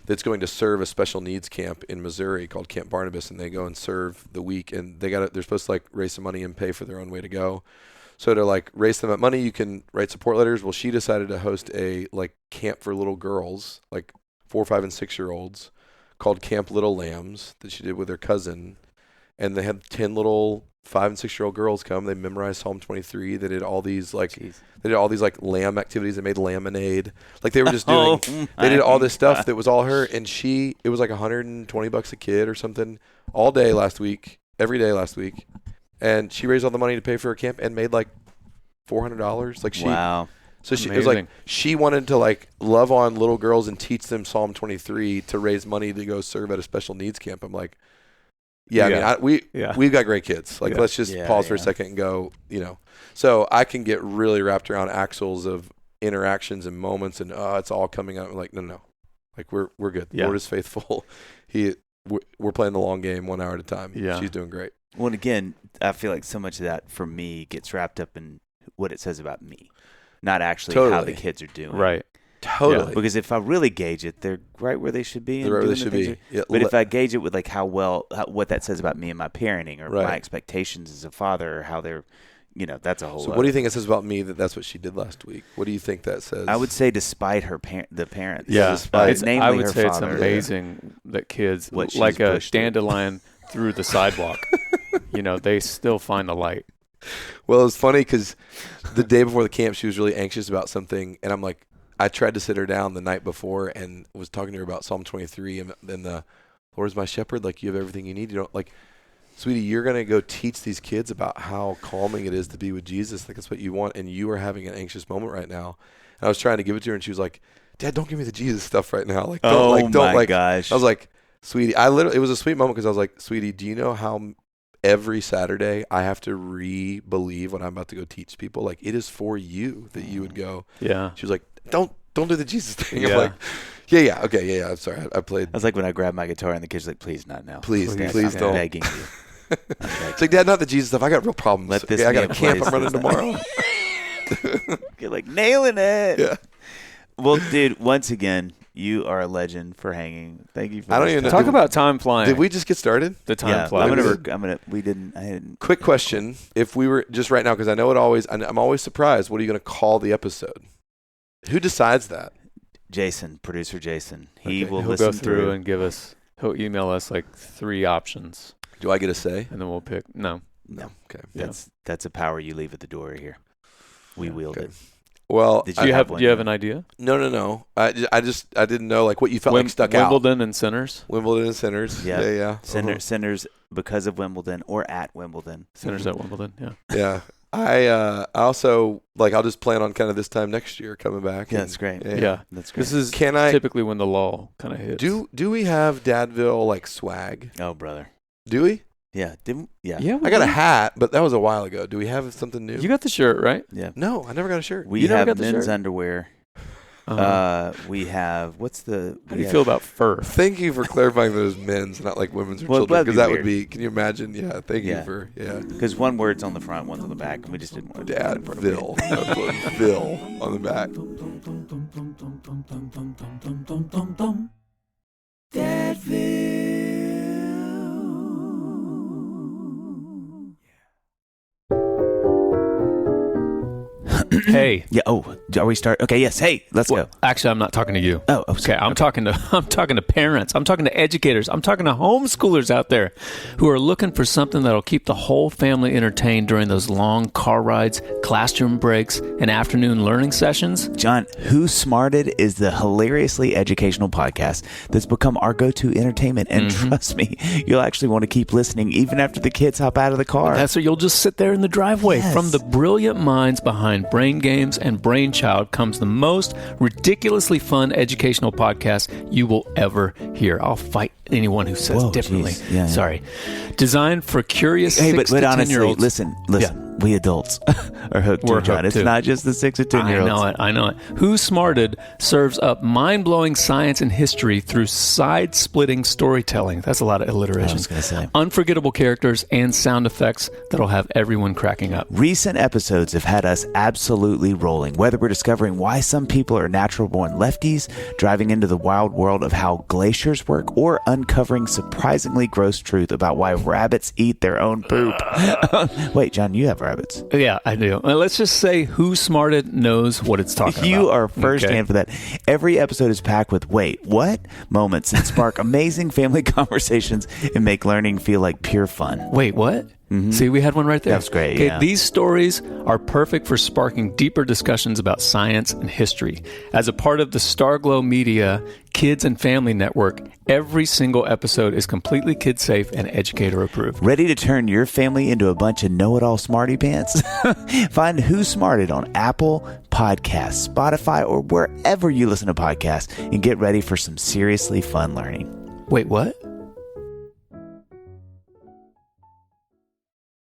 that's going to serve a special needs camp in Missouri called Camp Barnabas, and they go and serve the week, and they're supposed to like raise some money and pay for their own way to go. So to like raise them up money, you can write support letters. Well, she decided to host a like camp for little girls, like 4, 5, and 6-year-olds, called Camp Little Lambs, that she did with her cousin. And they had 10 little 5 and 6-year-old girls come. They memorized Psalm 23. They did all these like lamb activities. They made lemonade. Like they were just doing. They did all this stuff that was all her. And it was like $120 a kid or something all day last week, every day last week. And she raised all the money to pay for her camp and made like $400. Like wow. So it was like she wanted to like love on little girls and teach them Psalm 23 to raise money to go serve at a special needs camp. I'm like, I mean, we've got great kids. Like, let's just pause for a second and go, So I can get really wrapped around axles of interactions and moments, and it's all coming out. I'm like, no. Like we're good. The Yeah. Lord is faithful. We're playing the long game 1 hour at a time. Yeah. She's doing great. Well, and again, I feel like so much of that for me gets wrapped up in what it says about me, not actually how Totally. the kids are doing. Right. Totally. Because if I really gauge it, they're right where they should be. They're right where they should be. Yeah, But if I gauge it with like what that says about me and my parenting, or Right. my expectations as a father, or how they're, that's a whole. So what do you think it says about me that's what she did last week? What do you think that says? I would say, despite the parents. Yeah. Namely I would her say father. it's amazing that kids, What she's like a pushed through. dandelion through the sidewalk, they still find the light. Well, it's funny because the day before the camp, she was really anxious about something, and I'm like, I tried to sit her down the night before and was talking to her about Psalm 23 and then the Lord is my shepherd. Like, you have everything you need. You don't like, sweetie, you're going to go teach these kids about how calming it is to be with Jesus. Like, that's what you want. And you are having an anxious moment right now. And I was trying to give it to her and she was like, Dad, don't give me the Jesus stuff right now. Like, don't gosh. I was like, sweetie, it was a sweet moment because I was like, sweetie, do you know how every Saturday I have to re-believe what I'm about to go teach people? Like, it is for you that you would go. Yeah. She was like, don't do the Jesus thing. Yeah. I'm like, okay, I'm sorry. I played. That's like when I grabbed my guitar and the kids were like, please, not now. Please Dad, don't. I'm begging you. It's like, Dad, not the Jesus stuff. I got real problems. Let this I got a be a camp place I'm running that's tomorrow. You're like nailing it. Yeah. Well, dude, once again, you are a legend for hanging. Thank you for I don't this even know. time. Talk about time flying. Did we just get started? The time Yeah, flies. I didn't. Quick question. If we were just right now, because I know I'm always surprised. What are you going to call the episode? Who decides that? Jason, producer Jason. Okay. Will He'll listen go through and he'll email us like 3 options, Do I get a say? and then we'll pick. No. Okay. Yeah. That's a power you leave at the door here. We wield Okay. it. Well, Did Do you have one? an idea? no. I didn't know like what you felt like stuck out. Wimbledon and Sinners. Wimbledon and Sinners. Yeah. Yeah. Sinners because of Wimbledon or at Wimbledon. Sinners at Wimbledon. Yeah. Yeah. I also I'll just plan on kind of this time next year coming back. Yeah, and- that's great. Yeah. That's great. This is Can I typically when the lull kind of hits. do we have Dadville like swag? Oh, brother. Do we? Yeah. Yeah. I got a hat, but that was a while ago. Do we have something new? You got the shirt, right? Yeah. No, I never got a shirt. We You never have got the men's shirt? underwear. Uh-huh. We have How do you feel about fur? Thank you for clarifying that it was men's, not like women's or Well, children, that'd because be that weird. would be. Can you imagine? Yeah. Thank you Yeah. for Because one word's on the front, one's on the back, and we just didn't want to do that. Dadville. I put Ville on the back. Hey. Yeah. Oh, are we start? Okay. Yes. Hey, let's go. Actually, I'm not talking to you. Oh, Okay, I'm talking to parents. I'm talking to educators. I'm talking to homeschoolers out there who are looking for something that'll keep the whole family entertained during those long car rides, classroom breaks, and afternoon learning sessions. John, Who Smarted is the hilariously educational podcast that's become our go-to entertainment. And trust me, you'll actually want to keep listening even after the kids hop out of the car. That's where you'll just sit there in the driveway. Yes. From the brilliant minds behind Brain Games and Brainchild comes the most ridiculously fun educational podcast you will ever hear. I'll fight anyone who says Whoa, differently. geez. Yeah. Sorry. Designed for curious Hey, 6 but to honestly, 10-year-olds. listen. We adults are hooked We're too, John. hooked It's too. not just the 6 to 10-year-olds. I know it. Who Smarted serves up mind-blowing science and history through side-splitting storytelling. That's a lot of alliteration. I was gonna say. Unforgettable characters and sound effects that'll have everyone cracking up. Recent episodes have had us absolutely rolling, whether we're discovering why some people are natural-born lefties, driving into the wild world of how glaciers work, or uncovering surprisingly gross truth about why rabbits eat their own poop. Wait, John, you have rabbits. Yeah, I do. Well, let's just say Who Smarted knows what it's talking about. You are firsthand Okay. for that. Every episode is packed with wait, what? Moments that spark amazing family conversations and make learning feel like pure fun. Wait, what? See, we had one right there. That's great, Okay, yeah. these stories are perfect for sparking deeper discussions about science and history. As a part of the Starglow Media Kids and Family Network, every single episode is completely kid-safe and educator-approved. Ready to turn your family into a bunch of know-it-all smarty pants? Find Who Smarted on Apple Podcasts, Spotify, or wherever you listen to podcasts, and get ready for some seriously fun learning. Wait, what?